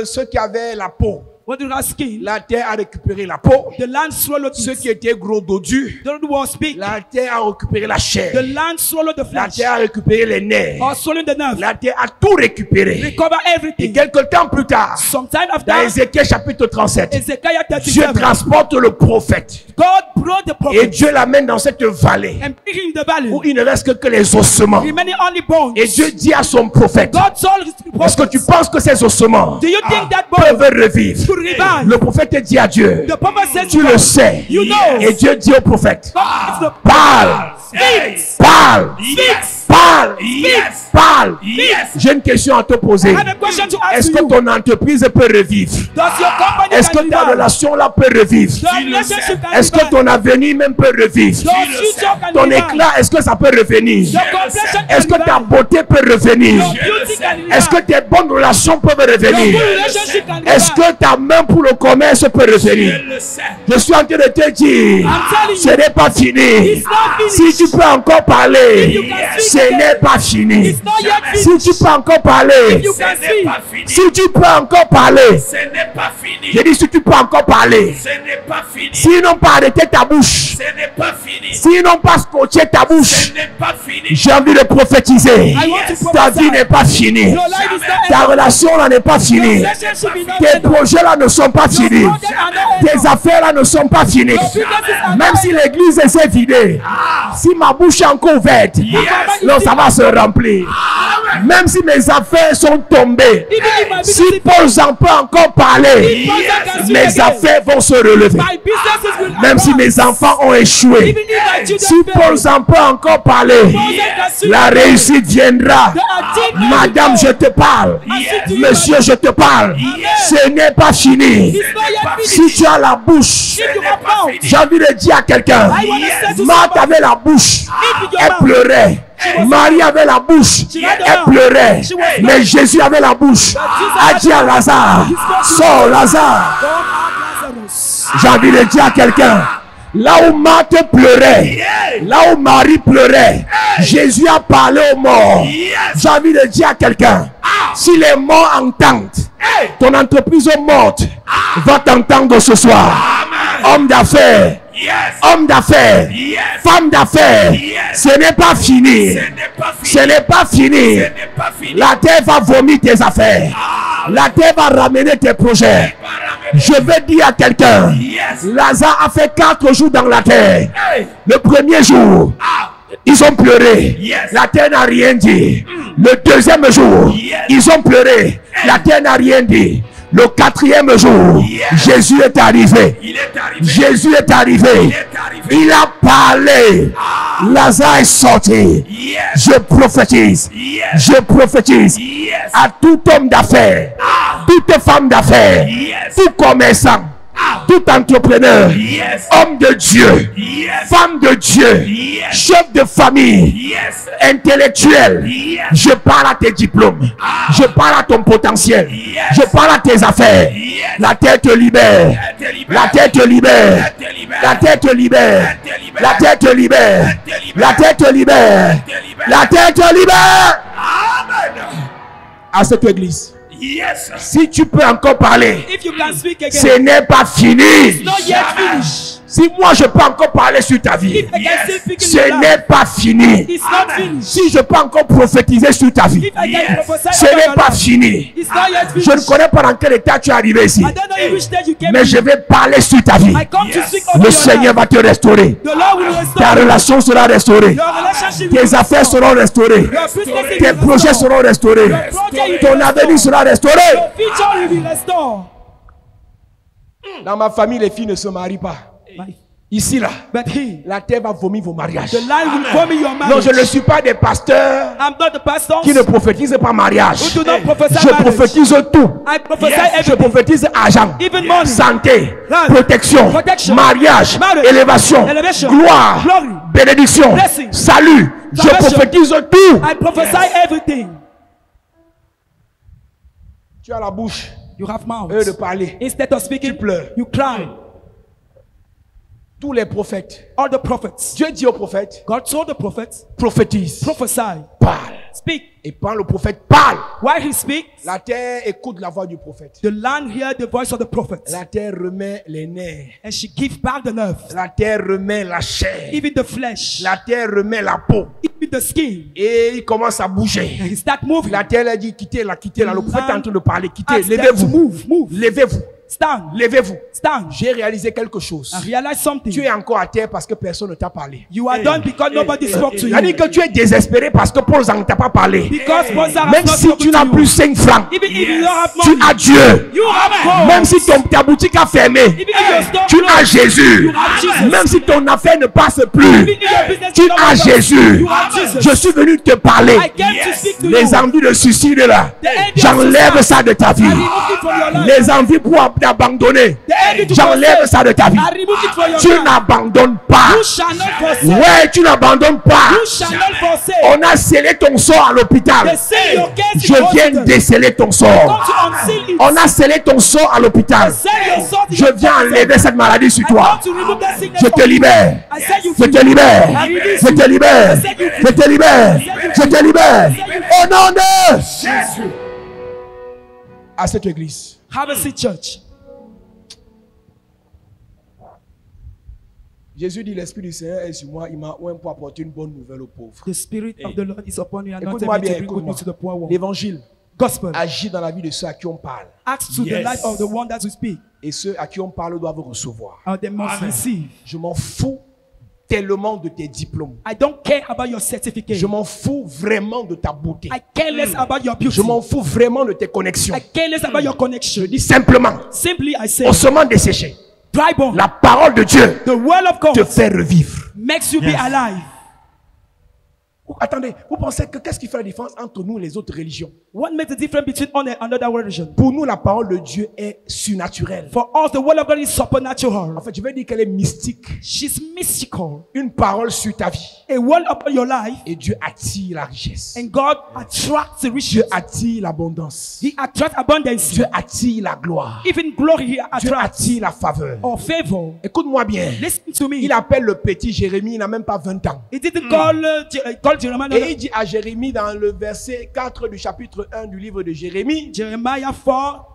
Ceux qui avaient la peau, What they had skin, la terre a récupéré la peau. the land swallowed Ceux it. qui étaient gros dodus, The one was big, la terre a récupéré la chair. the land swallowed the La flesh. terre a récupéré les nerfs. Or swallowed the nerve. La terre a tout récupéré. Recover Et everything. quelque temps plus tard, Sometime dans after, Ézéchiel chapitre 37, Ezekiel Dieu 37, transporte le prophète. God brought the Et prophet Dieu l'amène dans cette vallée and put him in the valley, où il ne reste que les ossements. remaining only bones. Et Dieu dit à son prophète, God told his est-ce que prophet, tu penses que ces ossements do you think that bone peuvent revivre? could revive? Le prophète dit à Dieu, The prophet said tu to le God, sais. you know. Et Dieu dit au prophète, God is the parle, speaks. parle, Speaks. parle, Yes. parle. Yes. J'ai une question à te I poser. have a question to ask Est-ce que you. ton entreprise peut revivre? Does your company Est-ce que can ta revive? relation là peut revivre? Your relationship can Est-ce que revive. ton avenir même peut revivre? Your future can Ton revive. éclat, est-ce que ça peut revenir? Your complexion Est-ce can que ta revive. beauté peut revenir? Your beauty can revive. Est-ce que tes bonnes relations peuvent Your revenir? good relationship can Est-ce revive. que ta main pour le commerce peut revenir? Je le sais. Je suis en train de te dire, I'm telling ce you, n'est pas fini. it's not finished. Si tu peux encore parler, If you can ce speak n'est again, pas fini. it's not yet Si finished. tu peux encore parler, You Ce can n'est speak. pas fini. si tu peux encore parler, Ce n'est pas fini. j'ai dit si tu peux encore parler, Ce n'est pas fini. s'ils n'ont pas arrêté ta bouche, Ce n'est pas fini. s'ils n'ont pas scotché ta Ce bouche, n'est pas fini. j'ai envie de prophétiser. I want to Ta prophesy. vie n'est pas finie. Your life is not Ta ended. relation là n'est pas Your finie. relationship is not Tes ended. projets là ne sont pas finis. Your projects are not ended. Tes affaires là ne sont pas finies. Your businesses are Même not si ended. l'église s'est vidée, si ma bouche est encore ouverte, non, ça va se remplir. Même si mes affaires sont tombées, Even if my si business Paul en peut encore parler, If Paul can speak mes again, affaires vont se relever. my businesses will Même si advance. mes enfants ont échoué, Even if my children si fail, Paul en peut encore parler, la réussite viendra. the achievement Madame, je te parle. Yes. Monsieur, je te parle. Ce n'est pas fini. It's not yet Si finished. tu as la bouche, If you have mouth, j'ai envie de dire à quelqu'un, I want to say to Marthe somebody, avait la bouche, if your elle mouth, pleurait. Marie avait la bouche, elle pleurait. Mais Jésus avait la bouche. A dit à Lazare, sors Lazare. God have Lazarus. J'ai envie de dire à quelqu'un, là où Marthe pleurait, là où Marie pleurait, Jésus a parlé aux morts. J'ai envie de dire à quelqu'un, si les morts entendent, ton entreprise morte va t'entendre ce soir. Homme d'affaires, Yes. homme d'affaires, Yes. femme d'affaires, ce n'est pas fini. Ce n'est pas fini. Ce n'est pas fini. Ce n'est pas fini. La terre va vomir tes affaires. La terre va ramener tes projets. Je vais dire à quelqu'un, Yes. Lazare a fait 4 jours dans la terre. Hey. Le premier jour, ils ont pleuré. Yes. La terre n'a rien dit. Le deuxième jour, Yes. ils ont pleuré. La terre n'a rien dit. Le 4e jour, Yes. Jésus est arrivé. Il est arrivé. Jésus est arrivé. Il est arrivé. Il a parlé. Lazare est sorti. Yes. Je prophétise. Yes. Je prophétise Yes. à tout homme d'affaires, toute femme d'affaires, Yes. tout commerçant, tout entrepreneur, Yes. homme de Dieu, Yes. femme de Dieu, Yes. chef de famille, Yes. intellectuel. Yes. Je parle à tes diplômes. Je parle à ton potentiel. Yes. Je parle à tes affaires. Yes. La terre te libère. Elle te libère. La terre te libère. Elle te libère. La terre te libère. Elle te libère. La terre te libère. Elle te libère. La terre te libère. Elle te libère. La terre te libère. Amen. À cette église. Yes. Si tu peux encore parler, If you can speak again, ce n'est pas fini. not yet finished. Si moi je peux encore parler sur ta vie, If I can still speak in ce your life, n'est pas fini. it's not finished. Si je peux encore prophétiser sur ta vie, If I can prophesy ce over n'est your pas life, fini. it's not yet Je ne finished. connais pas dans quel état tu es arrivé ici, I don't know in which stage you came mais je to. vais parler sur ta vie. I come to Yes. speak over Le your Seigneur life. va te restaurer. The Lord will restore Ta you. relation sera restaurée. Your relationship will Tes affaires restore. seront restaurées. Your business will Tes be projets restored. seront restaurés. Your project will be Ton avenir restored. sera restauré. Your future will be restored. Dans ma famille, les filles ne se marient pas. Ici, là, But he, la terre va vomir vos mariages. the line will vomit your Non, marriage. je ne suis pas des pasteurs I'm not the pastor qui ne prophétisent pas mariage. who do not prophesy Je marriage. prophétise tout. I prophesy Je everything. prophétise argent, Even money. santé, Health, protection, protection, mariage, marriage, élévation, elevation, gloire, glory, bénédiction, blessing, salut, Je direction. prophétise tout. I prophesy everything. Tu as la bouche. You have mouth. Eux de parler. Instead of speaking, Tu pleures. you cry. Tous les prophètes. All the prophets. Dieu dit aux prophètes, God told the prophets, prophétise, prophesy, parle. speak. Et quand le prophète parle, While he speaks, la terre écoute la voix du prophète. the land hears the voice of the prophet. La terre remet les nerfs. And she gives back the nerve, La terre remet la chair. even the flesh, La terre remet la peau. even the skin. Et il commence à And bouger. he start moving. La terre a dit quittez la, quittez la. Le prophète est en train de parler. Quittez, Ask them to levez-vous. move, move. Levez-vous. Stand, Levez-vous. stand. J'ai réalisé quelque chose. And realize something. Tu es encore à terre parce que personne ne t'a parlé. You are done because nobody spoke to Il a dit you. que tu es désespéré parce que Paul ne t'a pas parlé. Because Moses has Même not si spoken tu to n'as you. plus 5 francs, Even if you don't have tu money, as Dieu. you have God. Même si ta boutique a fermé, Even if your store tu as closed, Jésus. you have Jesus. Même si ton affaire ne passe plus, Even if your business tu is not as working, Jésus. you have Jesus. Je suis venu te parler. I came to speak to Les you. envies de suicide là, The envy of j'enlève suicide, ça de ta vie. I remove it from your life. Les envies pour t'abandonner, The envy to j'enlève forsake, ça de ta vie. I remove it from your Tu life. n'abandonnes pas. You shall not forsake. Ouais, tu n'abandonnes pas. You shall not forsake. On a scellé ton sort à They l'hôpital. say your case is Je viens hospital. déceler ton Come sort. to unseal it. On a scellé ton sort à l'hôpital. Send your sword to Je your viens hospital. enlever cette maladie sur I toi. come to remove that sickness Je from te you. libère. I set you Je free. te libère. I release Je you. te libère. I set you free. Je te libère. Je te libère. I set you free. Au nom de Jésus. À cette église. Have a seat, church. Jésus dit l'Esprit du Seigneur est sur moi. Il m'a oint pour apporter une bonne nouvelle aux pauvres. The Spirit of the Lord is upon you and not Écoute-moi me bien, to bring good écoute-moi. news to the poor one. L'évangile Gospel. agit dans la vie de ceux à qui on parle. Acts to the Yes. life of the one that we speak. Et ceux à qui on parle doivent recevoir. And they must Amen. receive. Je m'en fous tellement de tes diplômes. I don't care about your certificate. Je m'en fous vraiment de ta beauté. I care less about your beauty. Je m'en fous vraiment de tes connexions. I care less about your connection. Je dis simplement, Simply, I say, ossements desséchés, dry bone. la parole de Dieu The word of God te fait revivre. makes you be alive. Attendez, vous pensez que qu'est-ce qui fait la différence entre nous et les autres religions? What makes the difference between one and another religion? Pour nous, la parole de Dieu est surnaturelle. For us, the word of God is supernatural. En fait, je vais dire qu'elle est mystique. She's mystical. Une parole sur ta vie. A word upon your life, Et Dieu attire la richesse. and God attracts the Dieu riches. attire l'abondance. He attracts abundance. Dieu attire la gloire. Even glory he Dieu attracts. attire la faveur. Or favor. Écoute-moi bien. Listen to me. Il appelle le petit Jérémie, il n'a même pas 20 ans. He didn't call Jeremiah. Et il dit à Jérémie dans le verset 4 du chapitre 1 du livre de Jérémie, Jeremiah 4,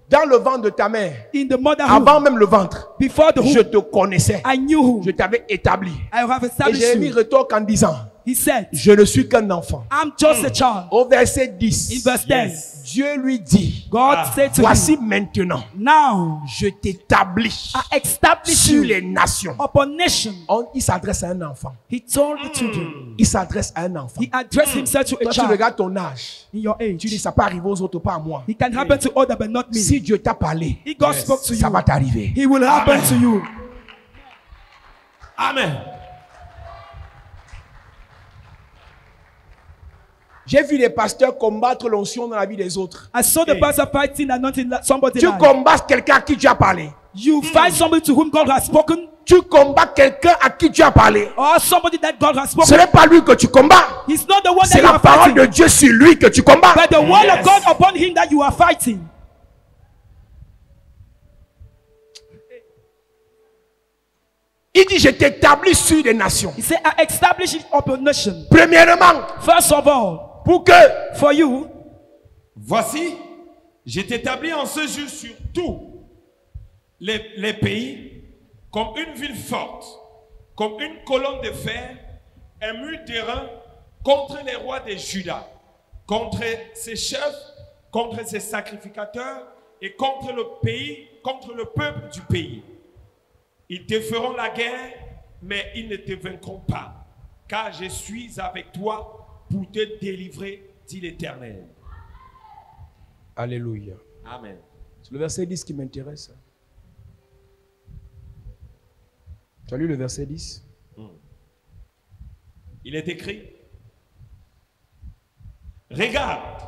dans le ventre de ta mère, in the motherhood, avant même le ventre, before the je womb, te connaissais. I knew who. Je t'avais établi. I have Et established Jérémie you. retorque en disant, He said, je ne suis qu'un enfant. I'm just a child. Au verset In 10, verse 10, Dieu lui dit, God said to voici him, maintenant, now je t'établis I establish sur you les nations. upon nation. Il s'adresse à un enfant. He told the children. Il s'adresse à un enfant. He addressed himself to a Quand tu child regardes ton âge, in your age. tu dis, ça peut arriver aux autres, pas à moi. It can happen to others, but not me. Si Dieu t'a parlé, If God spoke to ça you, va t'arriver. He will happen to you. Amen. J'ai vu les pasteurs combattre l'onction dans la vie des autres. I saw the pastor fighting and not in somebody's Tu life. combats quelqu'un à qui tu as parlé. You fight somebody to whom God has spoken, Tu combats quelqu'un à qui tu as parlé. or somebody that God has Ce spoken. n'est pas lui que tu combats. He's not the one that C'est you la are parole fighting, de Dieu sur lui que tu combats. but the word of God upon him that you are fighting. Il dit, je t'établis sur les nations. He said, I establish it upon nation. Premièrement, First of all, pour que for you, Voici, je t'établis en ce jour sur tous les pays comme une ville forte, comme une colonne de fer, un mur d'airain contre les rois de Juda, contre ses chefs, contre ses sacrificateurs et contre le pays, contre le peuple du pays. Ils te feront la guerre, mais ils ne te vaincront pas, car je suis avec toi pour te délivrer, dit l'Éternel. Alléluia. Amen. C'est le verset 10 qui m'intéresse. Tu as lu le verset 10? Il est écrit, regarde,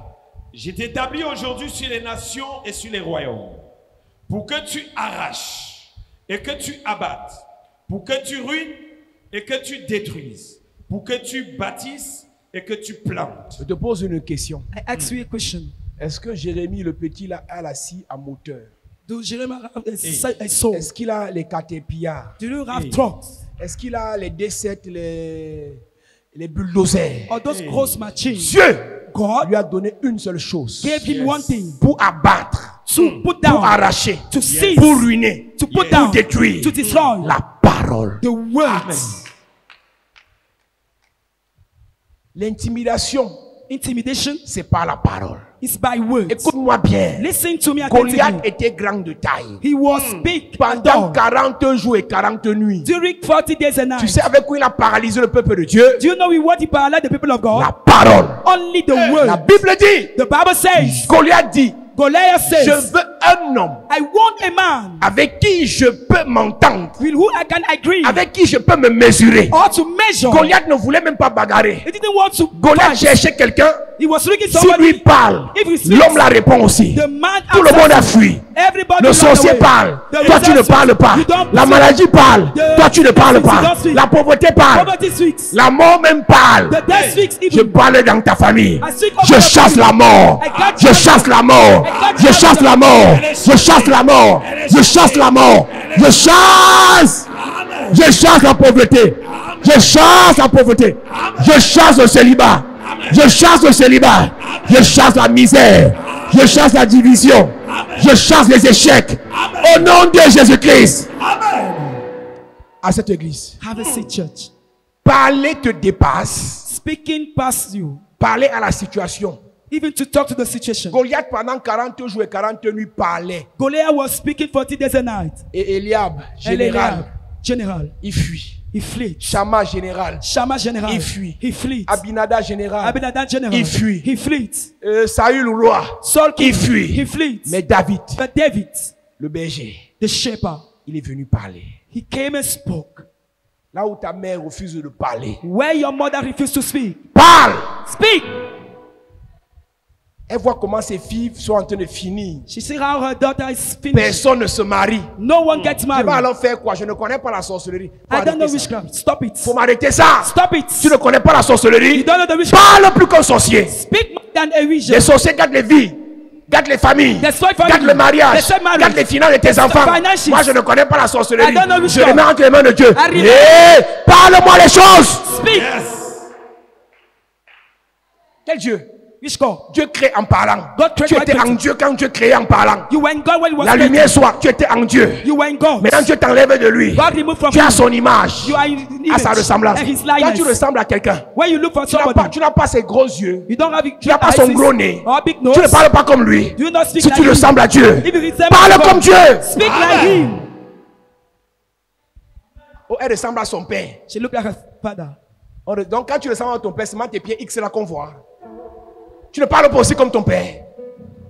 je t'établis aujourd'hui sur les nations et sur les royaumes, pour que tu arraches et que tu abattes, pour que tu ruines et que tu détruises, pour que tu bâtisses et que tu plantes. Je te pose une question. I ask you a question. Est-ce que Jérémie le petit là a la scie à moteur? Do Jeremiah have a soul? Est-ce qu'il a les caterpillars? Do you have trucks? Est-ce qu'il a les D7, les bulldozers? Or those gross machines? Dieu God lui a donné une seule chose. gave him one thing. Pour abattre, To put pour down, arracher, to seize, pour ruiner, to put pour down, détruire. to destroy. La parole. The words. L'intimidation, Intimidation c'est par la parole. is by words. Écoute-moi bien. Listen to me Goliath attentively. était grand de taille. He was big and Pendant tall. 40 jours et 40 nuits. During 40 days and Tu nights. sais avec quoi il a paralysé le peuple de Dieu? Do you know what he paralyzed the people of God? La parole. Only the La word. Bible dit, The Bible says, Goliath dit, Goliath je says, veux un homme I want a man avec qui je peux m'entendre, with who I can agree avec qui je peux me mesurer. or to measure. Goliath ne voulait même pas bagarrer. He didn't want to Goliath fight. cherchait quelqu'un. He was looking Si somebody. lui parle, If he speaks, l'homme la répond aussi. the man Tout le monde a answers. fui. Everybody Le ran sorcier away. parle, The toi tu ne wizard parles pas. you don't La speak. maladie parle, The toi tu ne parles sickness, you pas. don't speak. La pauvreté parle, Poverty speaks. la mort même parle. The death speaks Je even. parle dans ta famille. I speak over Je your chasse family. la mort. I got Je you. chasse la mort. I got Je you. chasse la mort. Je chasse la mort. Je chasse la mort. Je chasse. Je chasse la pauvreté. Je chasse la pauvreté. Je chasse le célibat. Je chasse le célibat. Je chasse la misère. Je chasse la division. Je chasse les échecs. Au nom de Jésus-Christ. À cette église. Have a seat, church. Parler te dépasse. Speaking past you, Parler à la situation. even to talk to the situation. Goliath pendant 40 jours et 40 nuits parlait. Goliath was speaking 40 days and nights. Et Eliab, And général, Eliab, general, il fuit. he fled. Shammah, général. Shammah, general, Il fuit. he fled. Abinadab, général. Abinadab, general, Il fuit. he fled. Saül, roi. Saul, king, Il fuit. he fled. Mais David, But David, le berger, the shepherd, il est venu parler. he came and spoke. Là où ta mère refuse de parler. Where your mother refused to speak, Parle! speak. Elle voit comment ses filles sont en train de finir. She see how her daughter is finished. Personne ne se marie. No one gets Je married. vais alors faire quoi? Je ne connais pas la sorcellerie. Faut I don't know arrêter ça. witchcraft. Stop it. Faut m'arrêter ça. Stop it. Tu ne connais pas la sorcellerie. You don't know the witchcraft. Parle plus qu'un sorcier. Speak more than a Les vision. sorciers gardent les vies, gardent les familles, Destroy family. gardent le mariage, Destroy marriage. gardent les finances de tes Destroy enfants. finances. Moi, je ne connais pas la sorcellerie. I don't know Je witchcraft. les mets entre les mains de Dieu. Arrive. Parle-moi les choses. Speak. Quel Dieu? Which God? Dieu crée en parlant. God created Tu étais by en Dieu quand Dieu créait en parlant. You were in God when he was La created. lumière soit, tu étais en Dieu. You were in God. Maintenant, Dieu t'enlève de lui. God removed from Tu as you. son image, You are in à sa image ressemblance. and his Quand tu likeness. ressembles à quelqu'un, When you look for tu somebody, n'as pas ses gros yeux, you don't have tu n'as pas son gros nez, or big tu ne nose. parles pas comme lui. Do you not speak Si like tu him? ressembles à Dieu, If you resemble parle God, comme Dieu. Speak like him. Oh, elle ressemble à son père. She looked like her father. Donc quand tu ressembles à ton père, c'est tes pieds X là qu'on voit. Tu ne parles pas aussi comme ton père.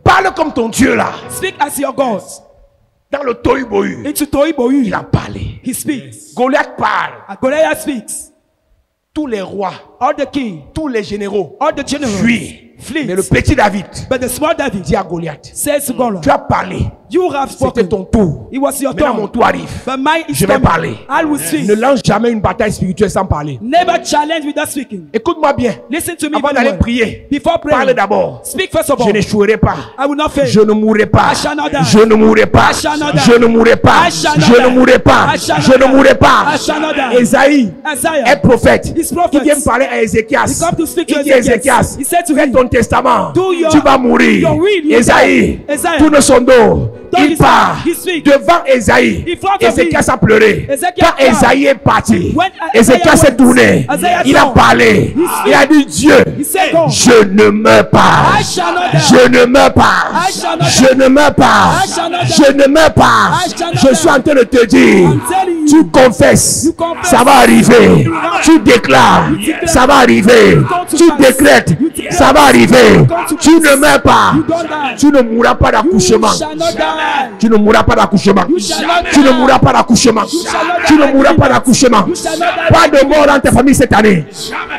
Parle comme ton Dieu là. Speak as your God. Dans le tohu bohu, Into Toibohu, il a parlé. he speaks. Goliath parle. And Goliath speaks. Tous les rois, All the king, tous les généraux all the generals, fuient. flee. Mais le petit David But the small David dit à Goliath, says to Goliath, tu as parlé. you have C'était spoken. ton tour. It was your Maintenant mon turn. tour arrive. But mine is Je vais coming. parler. I will speak. Ne lance jamais une bataille spirituelle sans parler. Never challenge without speaking. Écoute-moi bien. Listen to me Avant very d'aller well. prier, Before praying, parle d'abord. speak first of all. Je n'échouerai pas. I will not fail. Je ne mourrai pas. I shall not die. Je ne mourrai pas. I shall not die. Je ne mourrai pas. I shall not Je ne die. mourrai pas. I shall Je not ne die. mourrai pas. I shall not die. Esaïe Isaiah, est prophète. He's prophet. Il vient parler à Ézéchias. He come to speak to Il dit à Ezekias. Ézéchias, He said to fais him, ton testament. do your- Tu vas mourir. your will, you Esaïe die. Isaiah, tourne son dos. turn Il his part back. He speak. devant Esaïe. In front of Ézéchias him. a pleuré. Ezekiel Quand cried. Esaïe est parti, When Ézéchias s'est went, tourné. Isaiah Il a saw. parlé. Il a dit Dieu, He said, God, je ne meurs pas. I shall not die. Je ne meurs pas. I shall not Je ne meurs pas. I shall not die. Je ne meurs pas. I shall not Je die. suis en train de te dire, I'm telling you. tu confesses, You confess. ça va arriver. Tu déclares, declare. ça va arriver. come to Tu pass. décrètes, You declare. ça va arriver. come to Tu ne meurs pas. You don't die. Tu ne mourras pas d'accouchement. You shall not die. Tu ne mourras pas d'accouchement. You shall not Tu ne die. mourras pas d'accouchement. shall not Tu die ne mourras like pas d'accouchement. You shall not die Pas de mort dans ta famille cette année.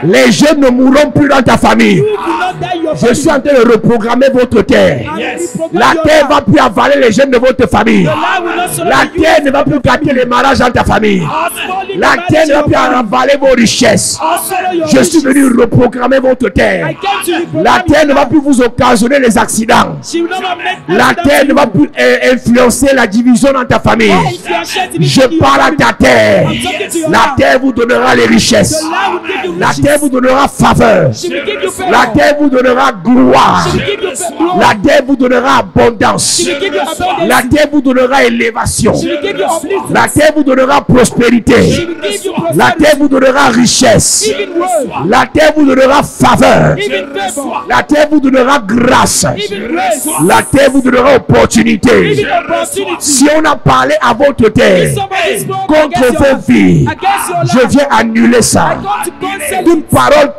Les jeunes ne mourront plus dans ta famille. famille. You will not die in your Je suis en family. train de reprogrammer votre terre. I will Yes. reprogram La your terre life. va plus avaler les jeunes de votre famille. The land will not surrender La you. terre ne va plus gâter les mariages dans ta famille. Or spoiling La the terre ne va marriage plus in your family. avaler vos richesses. Or swallow your Je suis riches. venu reprogrammer votre I terre. came to reprogram La terre your ne va life. plus vous occasionner les accidents. She will not make La accidents terre to ne va you. plus influencer la division dans ta famille. Or influence division Je in your parle à family. ta terre. I'm talking to your La land. terre vous donnera les richesses. The land will give you La riches. terre vous donnera faveur. She will give you favor. La terre vous donnera gloire. She will give you glory. La terre vous donnera abondance. She will give you abundance. La terre vous donnera élévation. She will give you upliftment. La terre vous donnera She prospérité. will give you La prosperity. terre vous donnera richesse. Even wealth. La terre vous donnera faveur. Even favor. La terre vous donnera grâce. Even grace. La terre vous donnera opportunité. Even opportunity. Si on a parlé à votre terre If somebody spoke contre against vos your vies, against your je life, viens annuler I ça. come to cancel Toute parole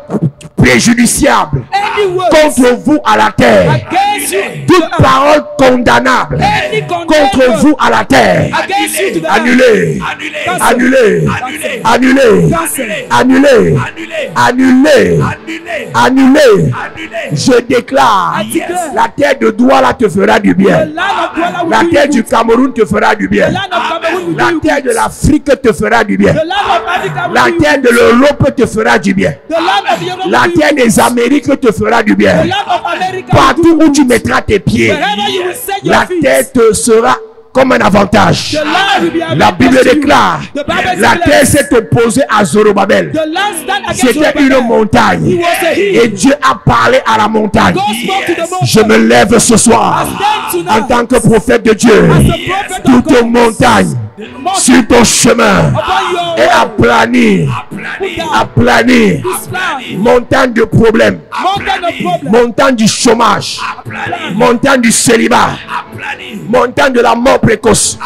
préjudiciable any word contre vous à la terre. against you. Toute parole condamnable Any contre condemned vous à la terre. against you to the Annulé. Annulé. Annulé. Annulé. Annulé. Annulé. Je déclare, la terre de Douala te fera du The bien. land of Douala will La do terre you du good. Cameroun te fera du bien. The land of Cameroon will La do you terre good. de l'Afrique te fera du bien. The land of Africa will La do you terre good. de l'Europe te fera du bien. The land of Europe La will do terre you good. des Amériques te fera du The bien. land of America will do Partout you où tu good. mettras tes pieds, Wherever you will set your la feet, terre te sera comme un avantage. the land will be La Bible advantage to you. déclare, The Bible la terre declares, s'est opposée à Zorobabel. the land stand against C'était une Zerubbabel. montagne. He was a hill. Et Dieu a parlé à la montagne. God spoke to the mountain. Je me lève ce soir I stand en tonight tant que prophète de Dieu. as a prophet of Toute God. montagne Mountain sur ton chemin upon your est way. aplanie. Put down Aplanie. this plan. Montagne de problèmes. Mountain of problem. Montagne du chômage. Montagne du célibat. Montagne de la mort précoce.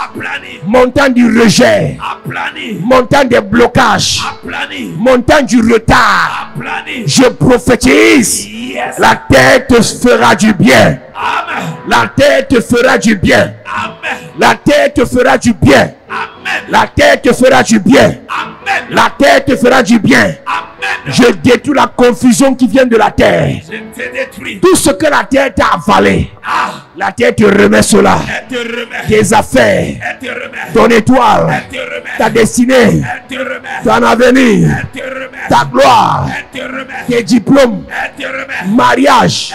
Montagne du rejet. Montagne des blocages. Montagne du retard. Je prophétise. La terre te fera du bien. La terre te fera du bien. La terre te fera du bien. La terre te fera du bien. La terre te fera du bien. Je détruis la confusion qui vient de la terre. Tout ce que la terre t'a avalé, la terre te remet cela. Tes affaires, ton étoile, ta destinée, ton avenir, ta gloire, tes diplômes, mariage,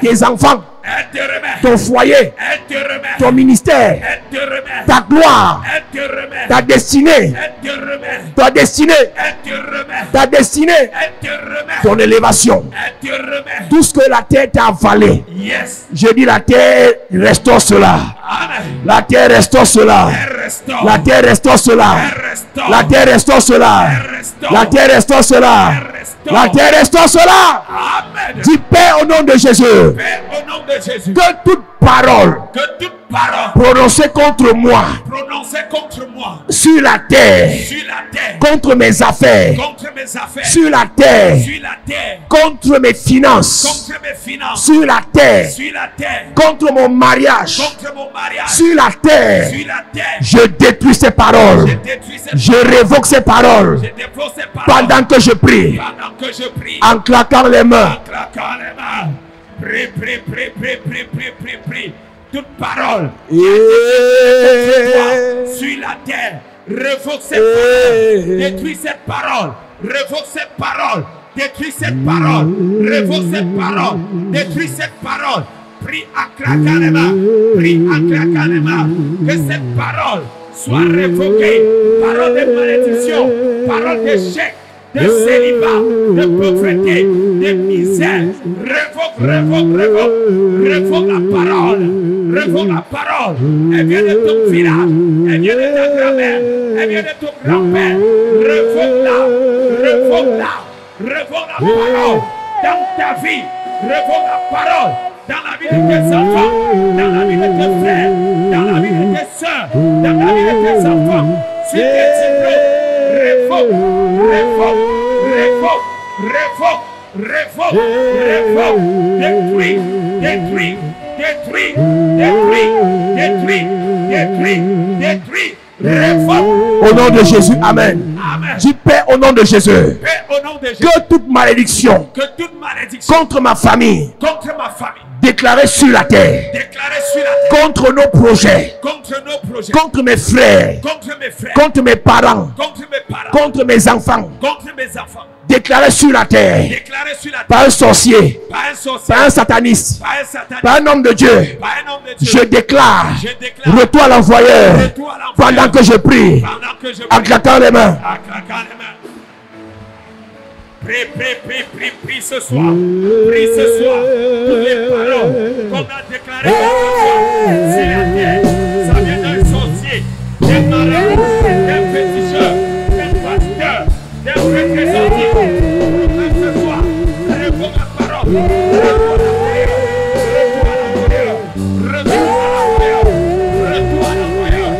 tes enfants, ton foyer, ton ministère, ta gloire, ta destinée, ta destinée, ta destinée, ton élévation. Tout ce que la terre t'a avalé, je dis la terre restaure cela. La terre restaure cela. La terre restaure cela. La terre restaure cela. La terre restaure cela. La terre restaure cela. Dis Père au nom de Jésus. Au nom de Jésus, Que toute parole que toute parole prononcée contre moi prononcée contre moi sur la terre, sur la terre, contre mes affaires, contre mes affaires, sur la terre, sur la terre, contre mes finances, contre mes finances, sur la terre, sur la terre, contre mon mariage, contre mon mariage, sur la terre, sur la terre. je détruis ces paroles. Je détruis cette Je révoque ces paroles Je dépose ces paroles pendant que je prie, pendant que je prie. en claquant les mains. En claquant les mains. Prie, prie, prie, prie, prie, prie, prie, prie. Toute parole sur la terre, revoque cette parole, détruis cette parole, revoque cette parole, détruis cette parole, revoque cette parole, détruis cette parole. Prie en claquant les mains, prie en claquant les mains, que cette parole soit révoquée. Parole de malédiction, parole d'échec, de célibat, de pauvreté, de misère. Révoque, révoque, révoque, révoque la parole, révoque la parole. Elle vient de ton village, elle vient de ta grand-mère, elle vient de ton grand-père. Révoque-la, révoque-la, révoque la parole dans ta vie, révoque la parole dans la vie de tes enfants, dans la vie de tes frères, dans la vie de tes soeurs, dans la vie de tes enfants, sur tes diplômes. Révoque, révoque, révoque, révoque, révoque, révoque, détruis, détruis, détruis, détruis, détruis, détruis, détruis, révoque. Au nom de Jésus, Amen. Amen. Dis Père au nom de Jésus. Père, au nom de Jésus, Que toute malédiction que toute malédiction contre ma famille contre ma famille, déclarée sur la terre, déclarée sur la terre, contre nos projets, contre nos projets, contre mes frères, contre mes frères, contre mes parents, contre mes parents, contre mes enfants, contre mes enfants, déclarée sur la terre, déclarée sur la terre, par un sorcier, par un sorcier, par un sataniste, par un sataniste, par un homme de Dieu, par un homme de Dieu. je déclare Retour à l'envoyeur Retour à l'envoyeur. pendant que je prie, Pendant que je en prie, claquant les mains. en claquant les mains. Prie ce soir. Prie ce soir. Toutes les paroles qu'on a déclarées sur la terre, ça vient d'un sorcier, d'un marin, d'un féticheur, d'un pasteur, d'un représentant. Même ce soir, réponds ma parole. Retour à l'envoyeur. Retour à l'envoyeur. Retour à l'envoyeur.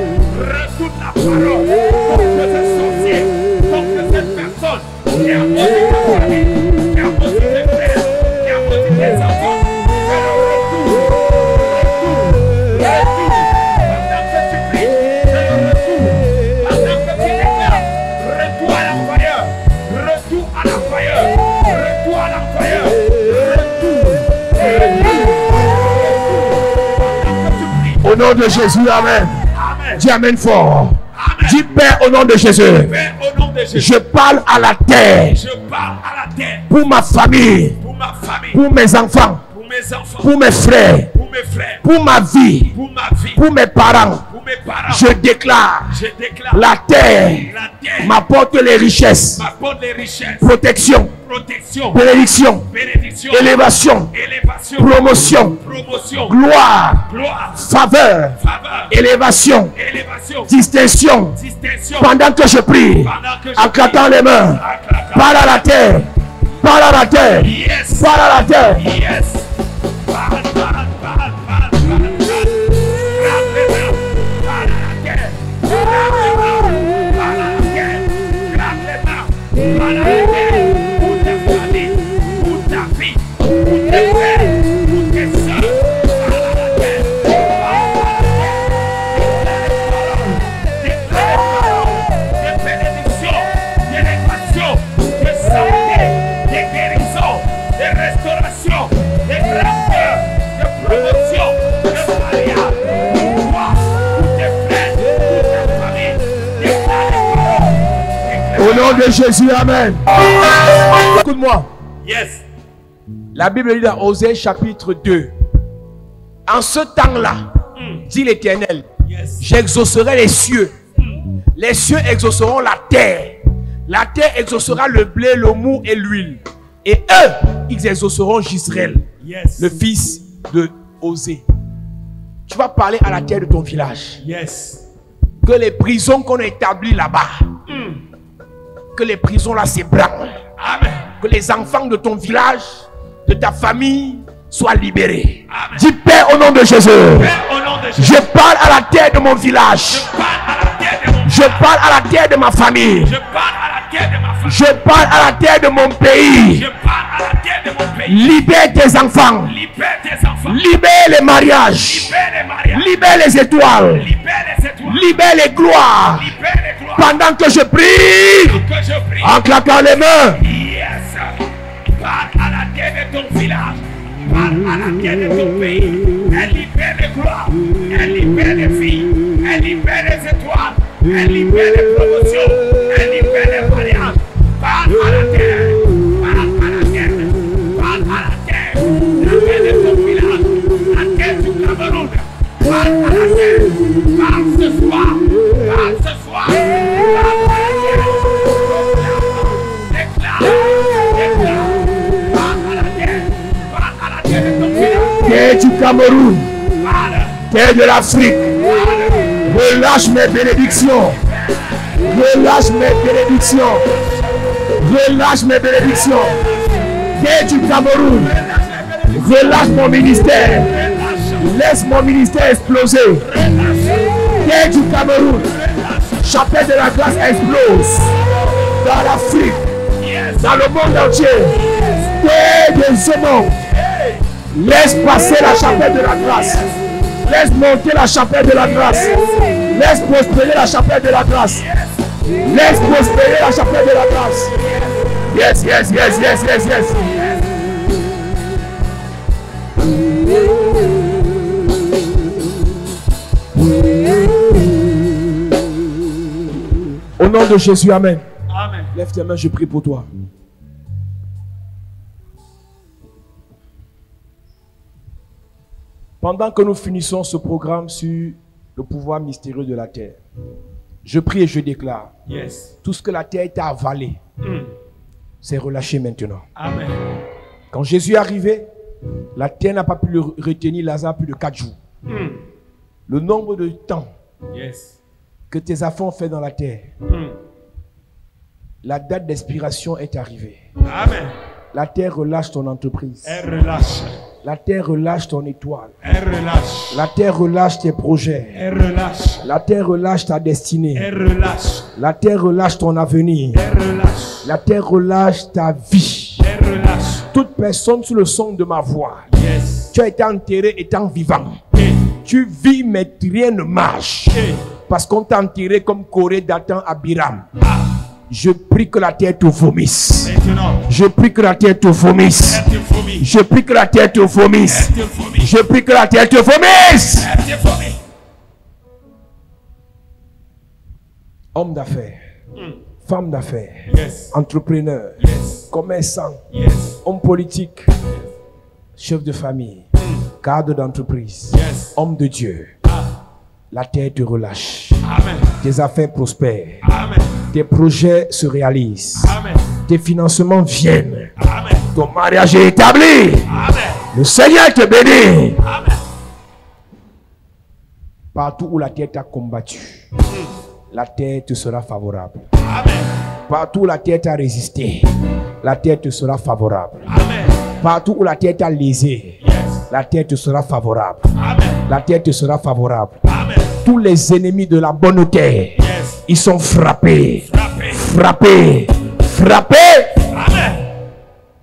Retour la parole. Contre ce sorcier, contre cette personne qui a posé ta famille, qui a posé tes frères, qui a posé tes enfants. Fais le retour. Pendant que tu pries, fais le retour. Pendant que tu déclares, retour à l'envoyeur. Retour à l'envoyeur. Retour à l'envoyeur. Retour. Pendant que tu pries. Au nom de Jésus, Amen. Amen. Dis Amen fort. Amen. Dis Père au nom de Jésus. Père, au nom de Jésus, Je parle à la terre je parle à la terre pour ma famille, pour ma famille, pour mes enfants, pour mes enfants, pour mes frères, pour mes frères, pour ma vie, pour ma vie, pour mes parents. pour mes parents. Je déclare Je déclare la terre la terre m'apporte les richesses, m'apporte les richesses, protection, protection, bénédiction, bénédiction, élévation, élévation, promotion, promotion, gloire, gloire, faveur, faveur, élévation, élévation, distinction. distinction. Pendant que je prie, Pendant que je en claquant les mains, en claquant. parle à la terre, parle à la terre, Yes, parle à la terre. yes. Parle. Frappe les mains. Parle à la terre. Frappe les mains. Parle à la terre. Frappe les mains. Parle à la terre. Pour ta famille, pour ta vie, pour tes frères, pour tes soeurs. Parle à la terre. Parle à la terre. Déclare les paroles. Des bénédictions, d'élévation, de santé, de guérison, de restauration, de grandeur, de promotion, de mariage, pour toi, pour tes frères, pour ta famille. Déclare les paroles. Au nom de Jésus, Amen. Écoute-moi. Yes. La Bible dit dans Osée chapitre 2. En ce temps-là, dit l'Éternel, Yes. j'exaucerai les cieux. Les cieux exauceront la terre. La terre exaucera le blé, le mou et l'huile. Et eux, ils exauceront Gisraël, Yes. le fils de Osée. Tu vas parler à la terre de ton village. Yes. Que les prisons qu'on a établies là-bas, que les prisons là s'ébranlent. Amen. Que les enfants de ton village, de ta famille, soient libérés. Amen. Dis Père au nom de Jésus. Père, au nom de Jésus, Je parle à la terre de mon village. je parle à la terre de mon Je parle à la terre de ma famille. Je parle à la terre de ma famille. Je parle à la terre de mon pays. Je parle à la terre de mon pays. Libère tes enfants. Libère tes enfants. Libère les mariages. Libère les mariages. Libère les étoiles. Libère les étoiles. Libère les gloires. Libère les gloires. Pendant que je prie, Que je prie. en claquant les mains. Yes. Parle à la terre de ton village. Parle à la terre de ton pays. Elle libère les gloires. Elle libère les filles. Elle libère les étoiles. Elle libère les promotions. Elle libère les mariages. Parle à la terre. Parle à la terre. Parle à la terre. La terre de ton village. La terre du Cameroun. Parle à la terre. Parle ce soir. Parle ce soir. Parle à la terre. Déclare. Déclare. Parle à la terre. Parle à la terre de ton village. Terre du Cameroun. Parle. Terre de l'Afrique. Relâche mes bénédictions. Relâche mes bénédictions. Relâche mes bénédictions. Terre du Cameroun. Relâche mon ministère. Laisse mon ministère exploser. Terre du Cameroun. Chapelle de la grâce explose. Dans l'Afrique. Dans le monde entier. Terre de ce monde. Laisse passer la chapelle de la grâce. Laisse monter la chapelle de la grâce. Laisse prospérer la chapelle de la grâce. Laisse prospérer la chapelle de la grâce. Yes, yes, yes, yes, yes, yes. Au nom de Jésus, amen. Amen. Lève tes mains, je prie pour toi. Pendant que nous finissons ce programme sur le pouvoir mystérieux de la terre, je prie et je déclare, Yes. tout ce que la terre t'a avalé, c'est relâché maintenant. Amen. Quand Jésus est arrivé, la terre n'a pas pu le retenir, Lazare, plus de 4 jours. Le nombre de temps Yes. que tes affaires ont fait dans la terre, la date d'expiration est arrivée. Amen. La terre relâche ton entreprise. Elle relâche. La terre relâche ton étoile. Elle relâche. La terre relâche tes projets. Elle relâche. La terre relâche ta destinée. Elle relâche. La terre relâche ton avenir. Elle relâche. La terre relâche ta vie. Elle relâche. Toute personne sous le son de ma voix, Yes. tu as été enterré étant vivant. Hey. Tu vis mais rien ne marche. Hey. Parce qu'on t'a enterré comme Corée, Dathan, Abiram. Je prie que la terre te vomisse. Maintenant. Je prie que la terre te vomisse. Elle te vomit. Je prie que la terre te vomisse. Elle te vomit. Je prie que la terre te vomisse. Elle te vomit. Homme d'affaires, femme d'affaires, Yes. entrepreneur, Yes. commerçant, Yes. homme politique, chef de famille, cadre d'entreprise, Yes. homme de Dieu. La terre te relâche. Amen. Tes affaires prospèrent. Amen. Tes projets se réalisent. Amen. Tes financements viennent. Amen. Ton mariage est établi. Amen. Le Seigneur te bénit. Amen. Partout où la terre t'a combattu, la terre te sera favorable. Amen. Partout où la terre t'a résisté, la terre te sera favorable. Amen. Partout où la terre t'a lésé, Yes. la terre te sera favorable. Amen. La terre te sera favorable. Amen. Tous les ennemis de la bonne terre, Yes. ils sont frappés. Frappez. Frappés. Frappés. Amen.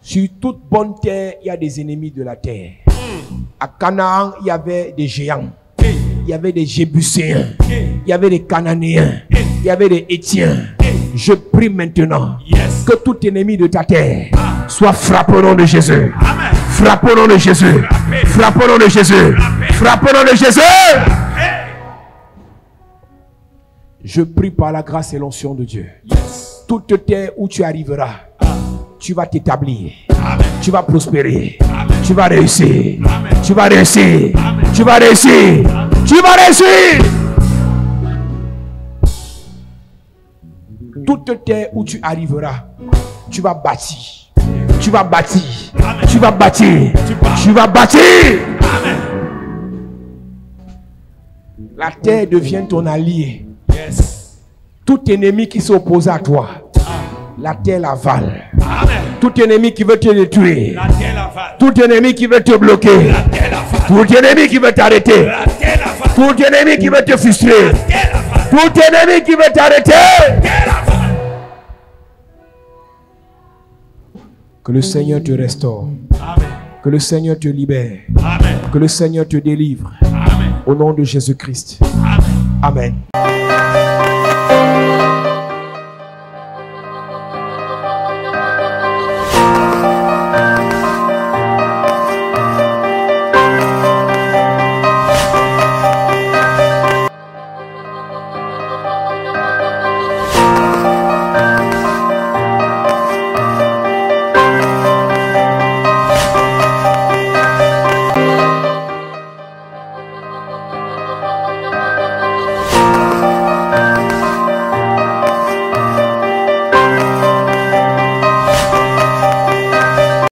Sur toute bonne terre, il y a des ennemis de la terre. À Canaan, il y avait des géants. Hey. Il y avait des Jébuséens. Hey. Il y avait des Cananéens. Il y avait des Étiens. Je prie maintenant Yes. que tout ennemi de ta terre soit frappé au nom de Jésus. Amen. Frappe au nom de Jésus. Frappe au nom de Jésus. Frappe au nom de Jésus. Hey. Je prie par la grâce et l'onction de Dieu. Yes. Toute terre où tu arriveras, tu vas t'établir. Amen. Tu vas prospérer. Amen. Tu vas réussir. Amen. Tu vas réussir. Amen. Tu vas réussir. Tu vas réussir. Toute terre où tu arriveras, tu vas bâtir. Tu vas bâtir. Amen. Tu vas bâtir. Tu vas bâtir. Amen. La terre devient ton allié. Yes. Tout ennemi qui s'oppose à toi, la terre l'avale. Amen. Tout ennemi qui veut te détruire, La terre l'avale. tout ennemi qui veut te bloquer, La terre l'avale. tout ennemi qui veut t'arrêter, La terre l'avale. tout ennemi qui veut te frustrer, La terre l'avale. tout ennemi qui veut t'arrêter. La terre l'avale. Que le Seigneur te restaure, Amen. que le Seigneur te libère, Amen. que le Seigneur te délivre. Amen. Au nom de Jésus-Christ. Amen. Amen.